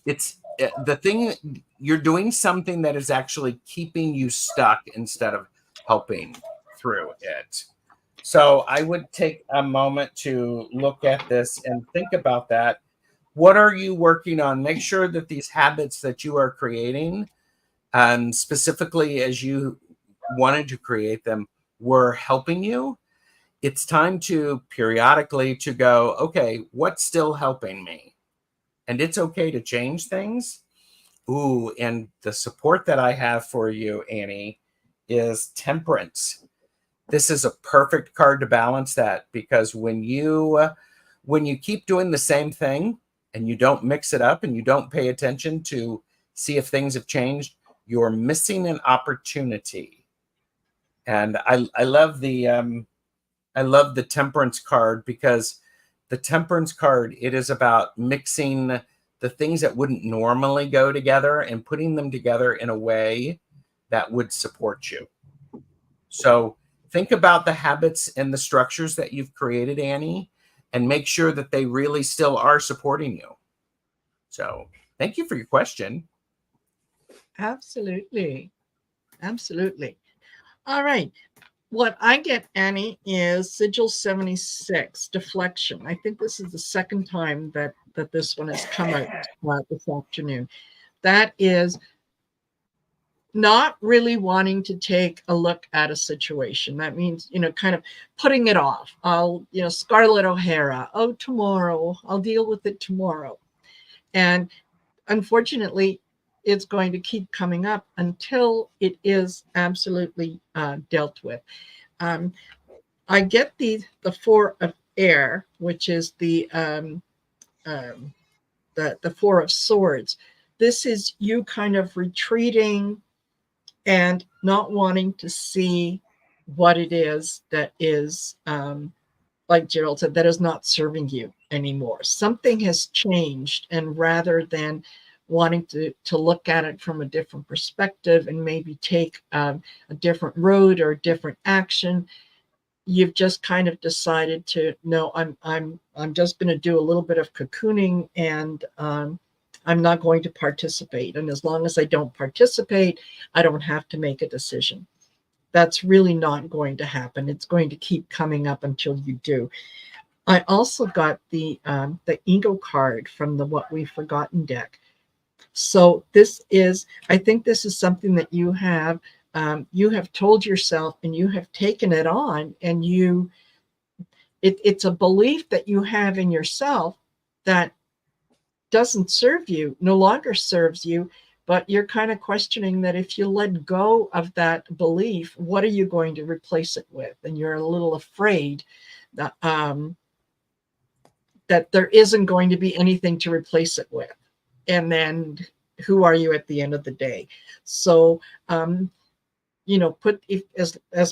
It's the thing you're doing something that is actually keeping you stuck instead of helping. through it. So I would take a moment to look at this and think about that. What are you working on? Make sure that these habits that you are creating, and specifically as you wanted to create them, were helping you. It's time to periodically to go, okay, what's still helping me? And it's okay to change things. Ooh, and the support that I have for you, Annie, is temperance. This is a perfect card to balance that, because when you keep doing the same thing and you don't mix it up and you don't pay attention to see if things have changed, you're missing an opportunity. And I love the temperance card, because the temperance card, it is about mixing the things that wouldn't normally go together and putting them together in a way that would support you. So think about the habits and the structures that you've created, Annie, and make sure that they really still are supporting you. So thank you for your question. Absolutely. Absolutely. All right. What I get, Annie, is Sigil 76, deflection. I think this is the second time that this one has come out this afternoon. That is not really wanting to take a look at a situation. That means, kind of putting it off. Scarlett O'Hara, oh, tomorrow, I'll deal with it tomorrow. And unfortunately, it's going to keep coming up until it is absolutely dealt with. I get the Four of Air, which is the Four of Swords. This is you kind of retreating and not wanting to see what it is that is, like Gerald said, that is not serving you anymore. Something has changed, and rather than wanting to look at it from a different perspective and maybe take a different road or a different action, you've just kind of decided to, no, I'm just going to do a little bit of cocooning, and I'm not going to participate. And as long as I don't participate, I don't have to make a decision. That's really not going to happen. It's going to keep coming up until you do. I also got the ego card from the What We've Forgotten deck. So I think this is something that you have told yourself, and you have taken it on, and it's a belief that you have in yourself that doesn't serve you, no longer serves you, but you're kind of questioning that if you let go of that belief, what are you going to replace it with? And you're a little afraid that that there isn't going to be anything to replace it with. And then who are you at the end of the day? So, as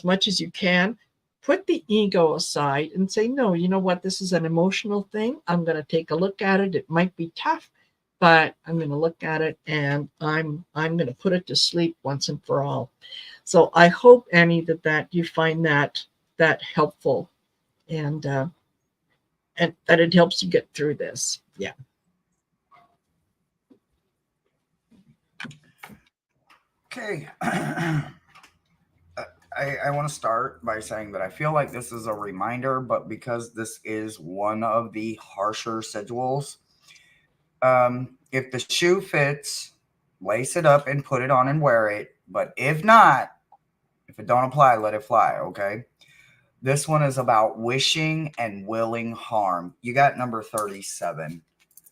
much as you can, put the ego aside and say, no, you know what? This is an emotional thing. I'm going to take a look at it. It might be tough, but I'm going to look at it, and I'm going to put it to sleep once and for all. So I hope, Annie, that you find that helpful, and that it helps you get through this. Yeah. Okay. I want to start by saying that I feel like this is a reminder, but because this is one of the harsher sigils, if the shoe fits, lace it up and put it on and wear it. But if not, if it don't apply, let it fly, okay? This one is about wishing and willing harm. You got number 37.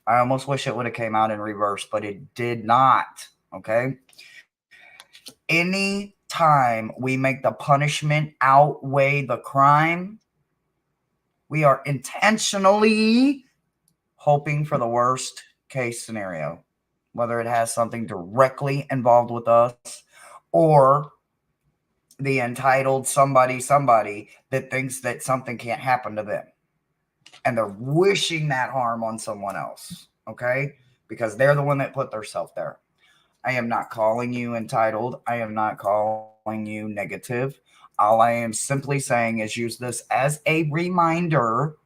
I almost wish it would have came out in reverse, but it did not, okay? Any time we make the punishment outweigh the crime, we are intentionally hoping for the worst case scenario, whether it has something directly involved with us or the entitled somebody that thinks that something can't happen to them, and they're wishing that harm on someone else, okay? Because they're the one that put themselves there. I am not calling you entitled. I am not calling you negative. All I am simply saying is use this as a reminder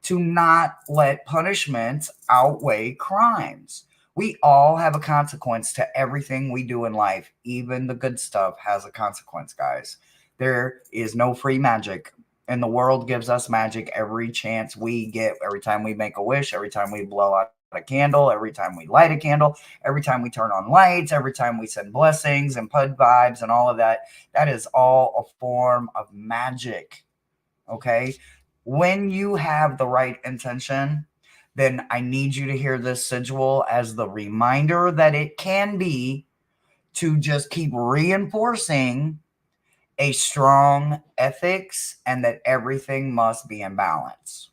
to not let punishments outweigh crimes. We all have a consequence to everything we do in life. Even the good stuff has a consequence, guys. There is no free magic. And the world gives us magic every chance we get, every time we make a wish, every time we blow out a candle, every time we light a candle, every time we turn on lights, every time we send blessings and pud vibes and all of that. That is all a form of magic. Okay? When you have the right intention, then I need you to hear this sigil as the reminder that it can be, to just keep reinforcing a strong ethics and that everything must be in balance.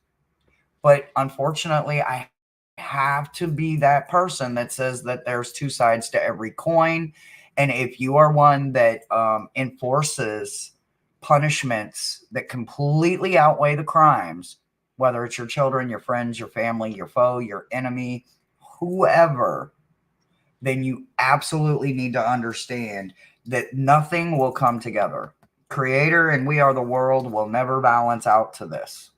But unfortunately, I have to be that person that says that there's two sides to every coin. And if you are one that enforces punishments that completely outweigh the crimes, whether it's your children, your friends, your family, your foe, your enemy, whoever, then you absolutely need to understand that nothing will come together. Creator and we are the world will never balance out to this.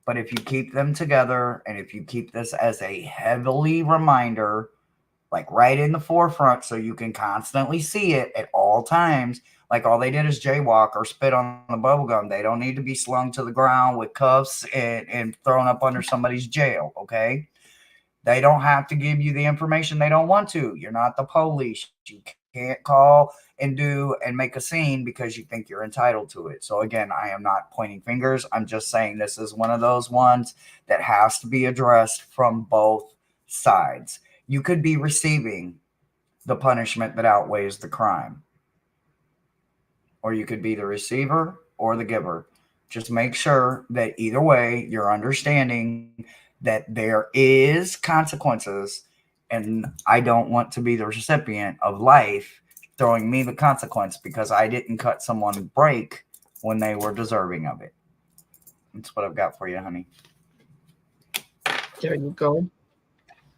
But if you keep them together, and if you keep this as a heavily reminder, like right in the forefront, so you can constantly see it at all times, like all they did is jaywalk or spit on the bubble gum. They don't need to be slung to the ground with cuffs and thrown up under somebody's jail, okay? They don't have to give you the information they don't want to. You're not the police. You can't call and do and make a scene because you think you're entitled to it. So again, I am not pointing fingers. I'm just saying this is one of those ones that has to be addressed from both sides. You could be receiving the punishment that outweighs the crime, or you could be the receiver or the giver. Just make sure that either way, you're understanding that there is consequences, and I don't want to be the recipient of life throwing me the consequence because I didn't cut someone a break when they were deserving of it. That's what I've got for you, honey. There you go.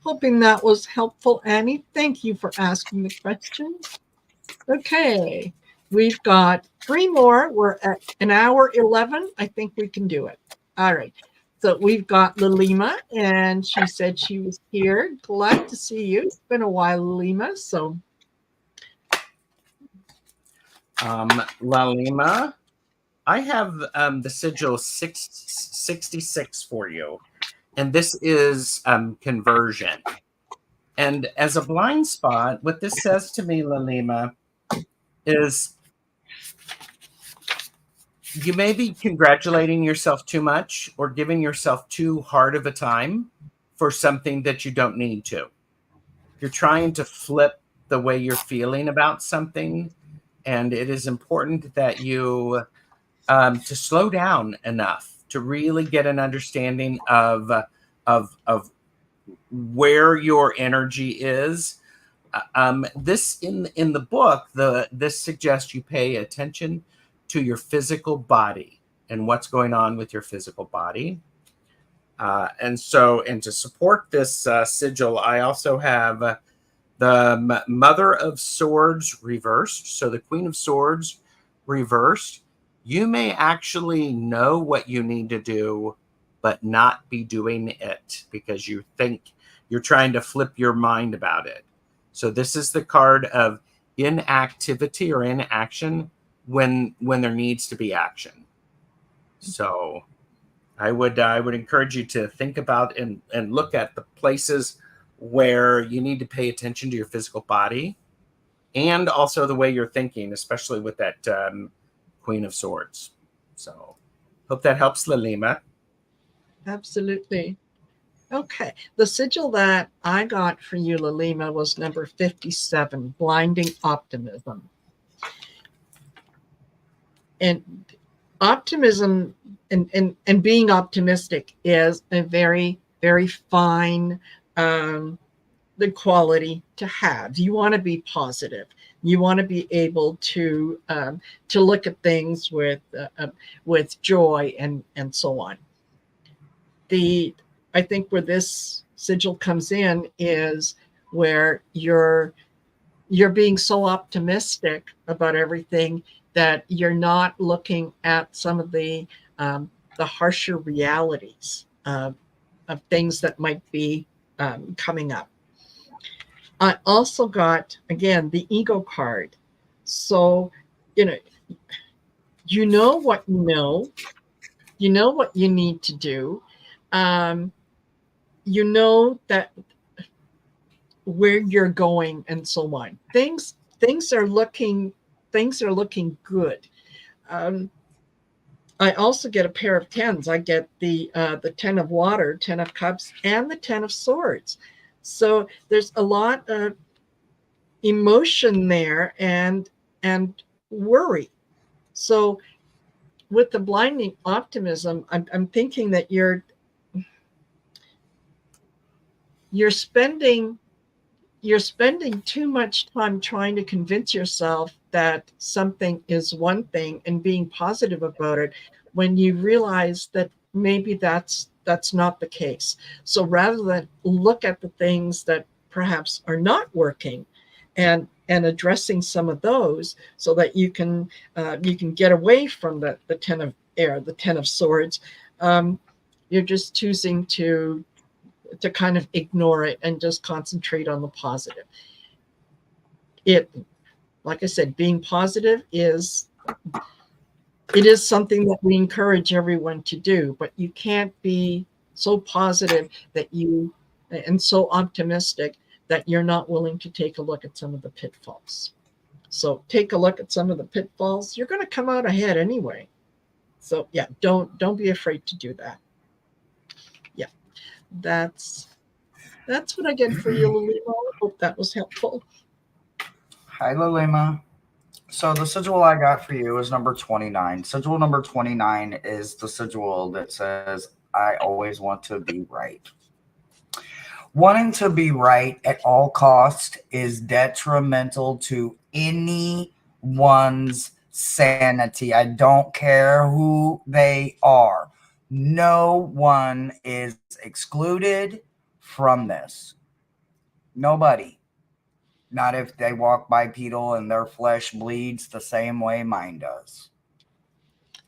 Hoping that was helpful, Annie. Thank you for asking the question. Okay, we've got 3 more. We're at an hour 11. I think we can do it. All right. So we've got Lalima, and she said she was here. Glad to see you. It's been a while, Lalima. So, Lalima, I have the sigil 66 for you, and this is conversion. And as a blind spot, what this says to me, Lalima, is you may be congratulating yourself too much or giving yourself too hard of a time for something that you don't need to. You're trying to flip the way you're feeling about something, and it is important that you to slow down enough to really get an understanding of where your energy is. This in the book, this suggests you pay attention to your physical body and what's going on with your physical body. And to support this sigil, I also have the Mother of Swords reversed. So the Queen of Swords reversed. You may actually know what you need to do, but not be doing it because you think you're trying to flip your mind about it. So this is the card of inactivity or inaction when there needs to be action. So I would encourage you to think about and look at the places where you need to pay attention to your physical body and also the way you're thinking, especially with that Queen of Swords. So hope that helps, Lalima. absolutely. Okay. The sigil that I got for you, Lalima, was number 57, Blinding Optimism. And optimism and being optimistic is a very, very fine the quality to have. You want to be positive. You want to be able to look at things with joy and so on. I think where this sigil comes in is where you're being so optimistic about everything that you're not looking at some of the harsher realities of things that might be coming up. I also got, again, the ego card. So, you know what you know what you need to do. You know that where you're going and so on. Things are looking good. Um, I also get a pair of tens. I get the 10 of water, 10 of cups, and the 10 of swords. So there's a lot of emotion there and worry. So with the blinding optimism, I'm thinking that you're spending too much time trying to convince yourself that something is one thing and being positive about it when you realize that maybe that's not the case. So rather than look at the things that perhaps are not working and addressing some of those so that you can get away from the 10 of air, the 10 of swords, you're just choosing to kind of ignore it and just concentrate on the positive. It, like I said, being positive is something that we encourage everyone to do, but you can't be so positive and so optimistic that you're not willing to take a look at some of the pitfalls. So take a look at some of the pitfalls. You're going to come out ahead anyway. So yeah, don't be afraid to do that. Yeah, that's what I get for you, Lilima. I hope that was helpful. Hi, Lilima. So the sigil I got for you is number 29. Sigil number 29 is the sigil that says, I always want to be right. Wanting to be right at all costs is detrimental to anyone's sanity. I don't care who they are. No one is excluded from this. Nobody. Not if they walk bipedal and their flesh bleeds the same way mine does.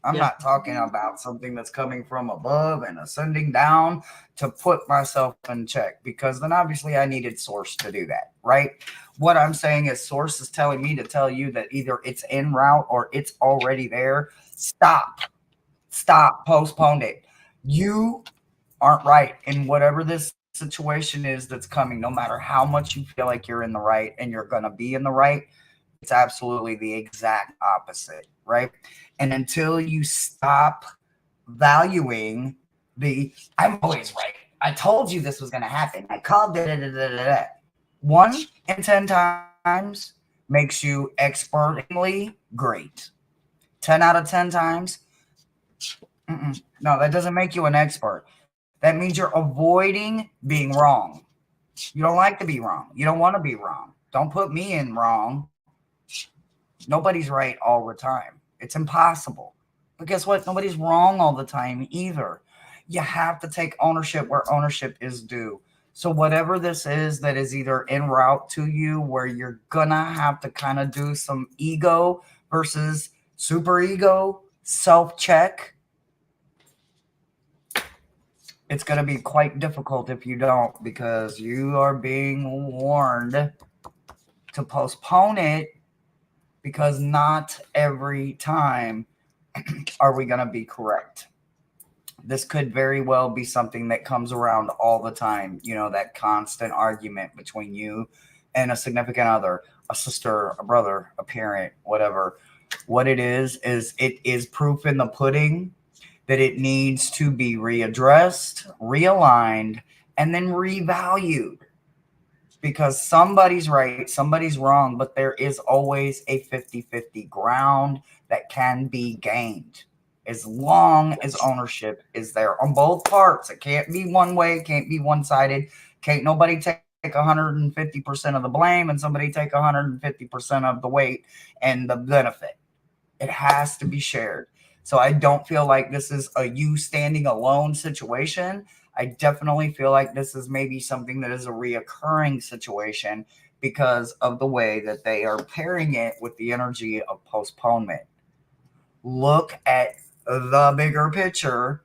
I'm not talking about something that's coming from above and ascending down to put myself in check, because then obviously I needed source to do that, right? What I'm saying is source is telling me to tell you that either it's en route or it's already there. Stop, postpone it. You aren't right in whatever this situation is that's coming, no matter how much you feel like you're in the right and you're going to be in the right. It's absolutely the exact opposite, right? And until you stop valuing I'm always right. I told you this was going to happen. I called it. 1 in 10 times makes you expertly great. 10 out of 10 times, no, that doesn't make you an expert. That means you're avoiding being wrong. You don't like to be wrong. You don't want to be wrong. Don't put me in wrong. Nobody's right all the time. It's impossible. But guess what? Nobody's wrong all the time either. You have to take ownership where ownership is due. So whatever this is that is either en route to you, where you're gonna have to kind of do some ego versus super ego self-check, it's going to be quite difficult if you don't, because you are being warned to postpone it, because not every time are we going to be correct. This could very well be something that comes around all the time. You know, that constant argument between you and a significant other, a sister, a brother, a parent, whatever. What it is it is proof in the pudding that it needs to be readdressed, realigned, and then revalued. Because somebody's right, somebody's wrong, but there is always a 50-50 ground that can be gained as long as ownership is there on both parts. It can't be one way, it can't be one-sided. Can't nobody take 150% of the blame and somebody take 150% of the weight and the benefit. It has to be shared. So I don't feel like this is a you standing alone situation. I definitely feel like this is maybe something that is a reoccurring situation because of the way that they are pairing it with the energy of postponement. Look at the bigger picture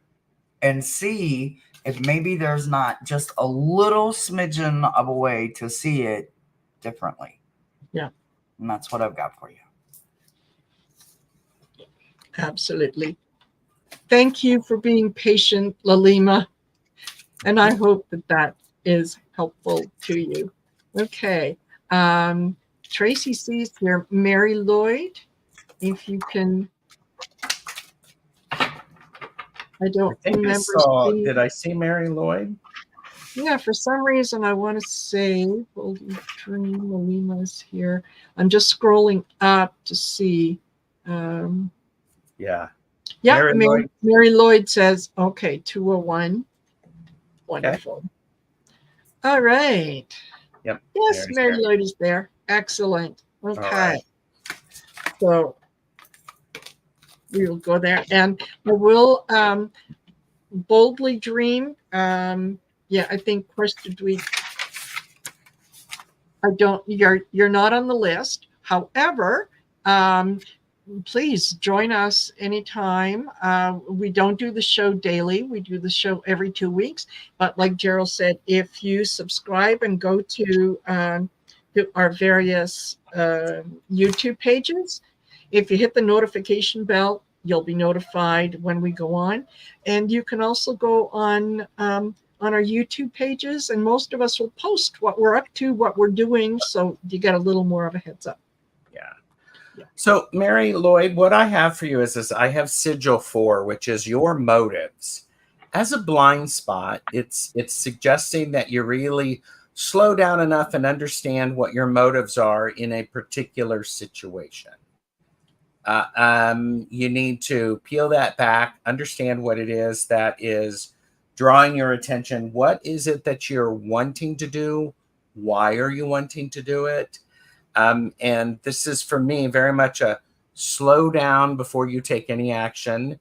and see if maybe there's not just a little smidgen of a way to see it differently. Yeah. And that's what I've got for you. Absolutely. Thank you for being patient, Lalima. And I hope that that is helpful to you. Okay. Tracy sees here, Mary Lloyd, if you can, I don't think I remember saw, seeing. did I see Mary Lloyd? Yeah, for some reason I want to say, Golden Dream, Lalima's here. I'm just scrolling up to see. Yeah. Yeah, Mary Lloyd. Mary Lloyd says, okay, 201. Wonderful. Okay. All right. Yep. Yes, Mary's Mary there. Lloyd is there. Excellent. Okay. All right. So we will go there. And I will boldly dream. Yeah, I think question week. I don't, you're not on the list. However, please join us anytime. We don't do the show daily. We do the show every 2 weeks. But like Gerald said, if you subscribe and go to our various YouTube pages, if you hit the notification bell, you'll be notified when we go on. And you can also go on our YouTube pages, and most of us will post what we're up to, what we're doing, so you get a little more of a heads up. Yeah. So, Mary Lloyd, what I have for you is this. I have Sigil 4, which is your motives. As a blind spot, it's suggesting that you really slow down enough and understand what your motives are in a particular situation. You need to peel that back, understand what it is that is drawing your attention. What is it that you're wanting to do? Why are you wanting to do it? And this is, for me, very much a slow down before you take any action,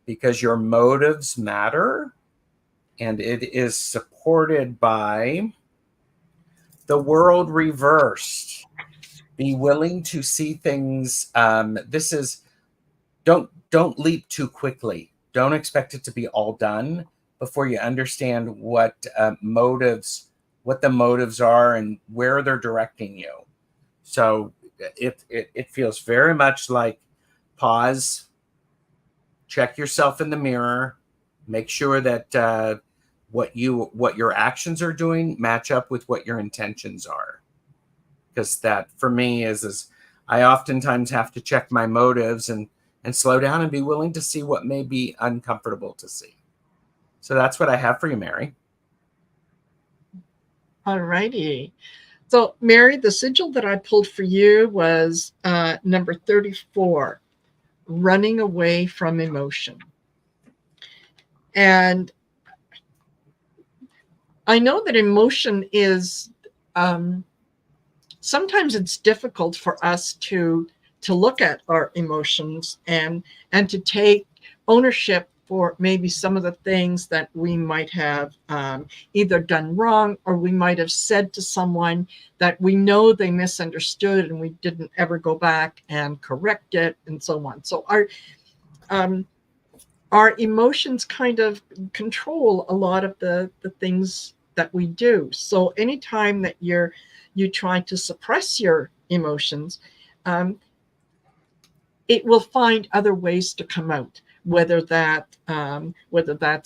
because your motives matter. And it is supported by the world reversed. Be willing to see things. This is, don't leap too quickly. Don't expect it to be all done before you understand what the motives are and where they're directing you. So it feels very much like pause, check yourself in the mirror, make sure that what your actions are doing match up with what your intentions are. Because that, for me, is I oftentimes have to check my motives and slow down and be willing to see what may be uncomfortable to see. So that's what I have for you, Mary. All righty. So, Mary, the sigil that I pulled for you was number 34, running away from emotion. And I know that emotion is, sometimes it's difficult for us to look at our emotions and to take ownership for maybe some of the things that we might have either done wrong, or we might have said to someone that we know they misunderstood and we didn't ever go back and correct it, and so on. So our emotions kind of control a lot of the things that we do. So anytime that you try to suppress your emotions, it will find other ways to come out. Whether that's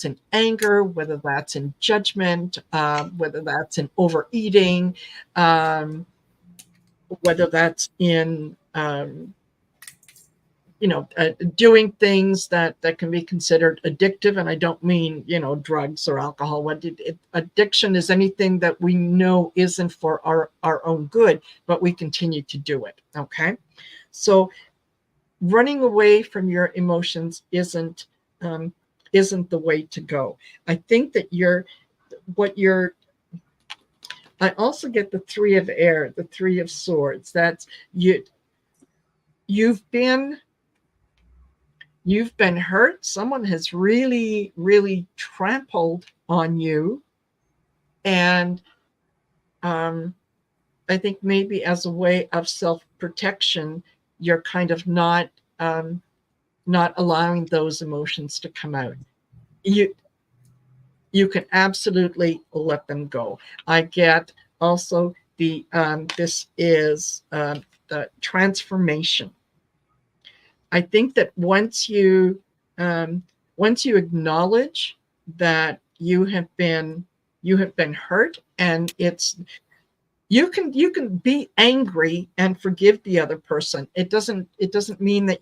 in anger, whether that's in judgment, whether that's in overeating, whether that's in doing things that can be considered addictive. And I don't mean drugs or alcohol. Addiction is anything that we know isn't for our own good, but we continue to do it. Okay, so running away from your emotions isn't the way to go. I think that I also get the 3 of air, the 3 of swords. That's you've been hurt. Someone has really, really trampled on you. And I think maybe as a way of self-protection, you're kind of not allowing those emotions to come out. You can absolutely let them go. I get also this is the transformation. I think that once you acknowledge that you have been hurt, and you can be angry and forgive the other person. It doesn't mean that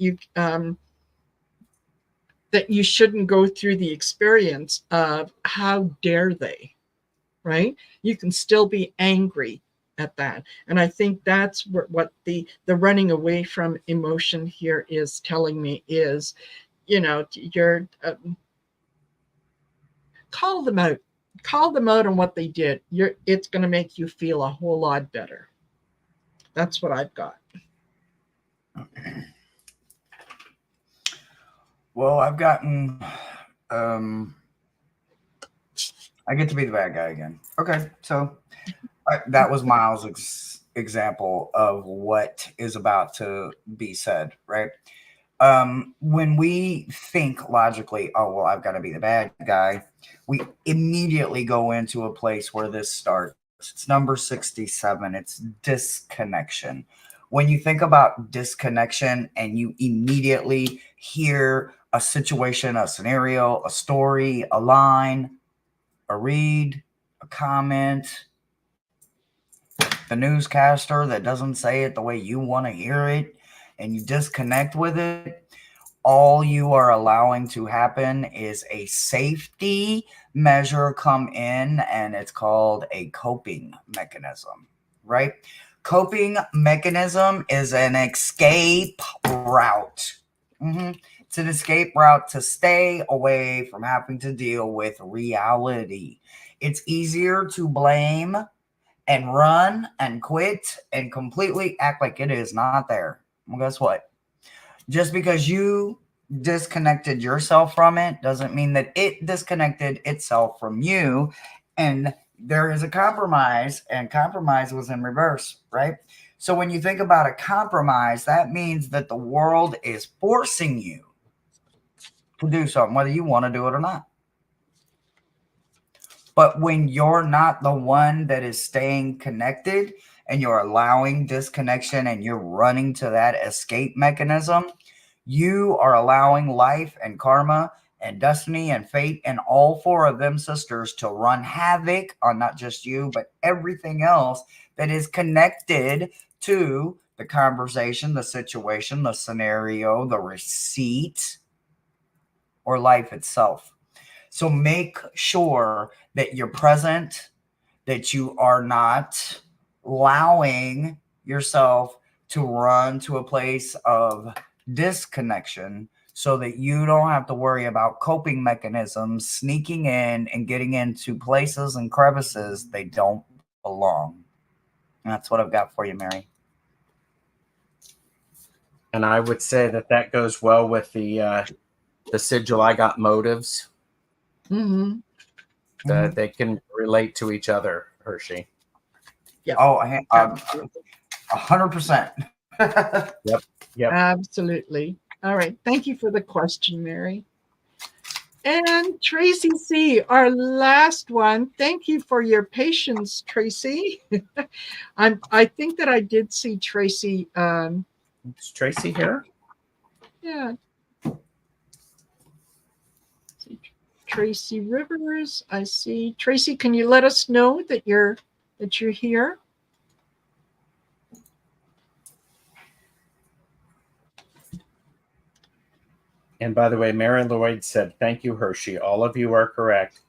you shouldn't go through the experience of how dare they, right? You can still be angry at that. And I think that's what the running away from emotion here is telling me is, you're call them out. Call them out on what they did. It's going to make you feel a whole lot better. That's what I've got. Well, I've gotten, I get to be the bad guy again. Okay, so that was Miles' example of what is about to be said, right? When we think logically, oh, well, I've got to be the bad guy, we immediately go into a place where this starts. It's number 67. It's disconnection. When you think about disconnection and you immediately hear a situation, a scenario, a story, a line, a read, a comment, the newscaster that doesn't say it the way you want to hear it, and you disconnect with it, all you are allowing to happen is a safety measure come in, and it's called a coping mechanism, right? Coping mechanism is an escape route. It's an escape route to stay away from having to deal with reality. It's easier to blame and run and quit and completely act like it is not there. Well, guess what? Just because you disconnected yourself from it doesn't mean that it disconnected itself from you. And there is a compromise, and compromise was in reverse, right? So when you think about a compromise, that means that the world is forcing you to do something, whether you want to do it or not. But when you're not the one that is staying connected and you're allowing disconnection and you're running to that escape mechanism, you are allowing life and karma and destiny and fate and all four of them sisters to run havoc on not just you, but everything else that is connected to the conversation, the situation, the scenario, the receipt, or life itself. So make sure that you're present, that you are not allowing yourself to run to a place of disconnection so that you don't have to worry about coping mechanisms sneaking in and getting into places and crevices they don't belong. And that's what I've got for you, Mary. And I would say that goes well with the sigil I got motives. Mm-hmm. They can relate to each other, Hershe. Yeah. Oh, 100%. Yep. Absolutely. All right. Thank you for the question, Mary. And Tracy C., our last one. Thank you for your patience, Tracy. I think that I did see Tracy. Is Tracy here? Yeah. Tracy Rivers. I see. Tracy, can you let us know that you're here? And by the way, Mary Lloyd said, "Thank you, Hershe. All of you are correct.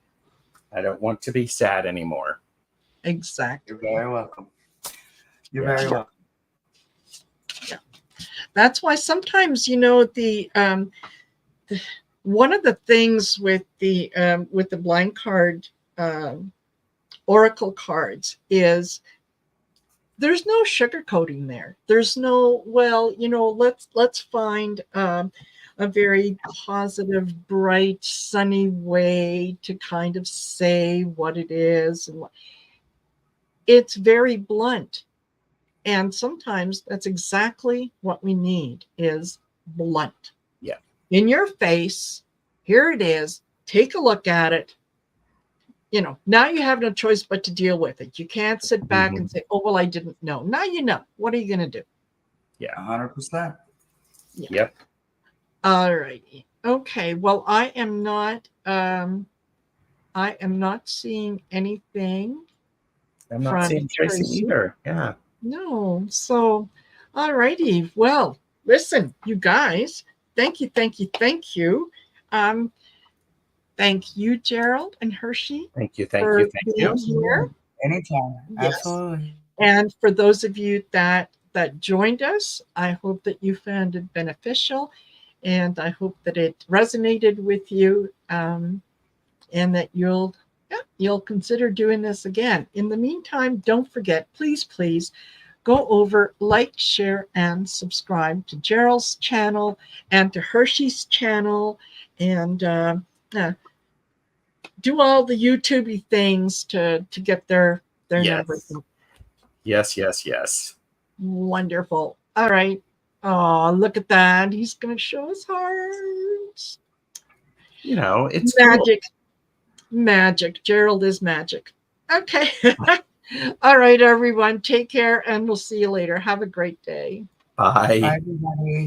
I don't want to be sad anymore." Exactly. You're very welcome. You're very welcome. Yeah. That's why sometimes, the one of the things with the blind card oracle cards is there's no sugarcoating there. There's no, let's find a very positive, bright, sunny way to kind of say what it is. And it's very blunt. And sometimes that's exactly what we need is blunt. Yeah. In your face, here it is. Take a look at it. Now you have no choice but to deal with it. You can't sit back and say, oh, well, I didn't know. Now you know. What are you going to do? Yeah. 100%. Yeah. Yep. All righty. Okay. Well, I am not seeing anything I'm not from seeing Tracy Tracy. either. Yeah. No. So, all righty. Well, listen, you guys, thank you, thank you, thank you. Um, thank you, Gerald and Hershe, Thank you. Thank you. for Thank being you. here. Anytime. Yes. Absolutely. And for those of you that joined us, I hope that you found it beneficial, and I hope that it resonated with you, and that you'll consider doing this again. In the meantime, don't forget, please, please go over, like, share, and subscribe to Gerald's channel and to Hershe's channel, and do all the YouTubey things to get their numbers. Yes. Yes. Yes. Wonderful. All right. Oh, look at that. He's going to show his heart. You know, it's magic. Cool. Magic. Gerald is magic. Okay. All right, everyone. Take care, and we'll see you later. Have a great day. Bye. Bye, everybody.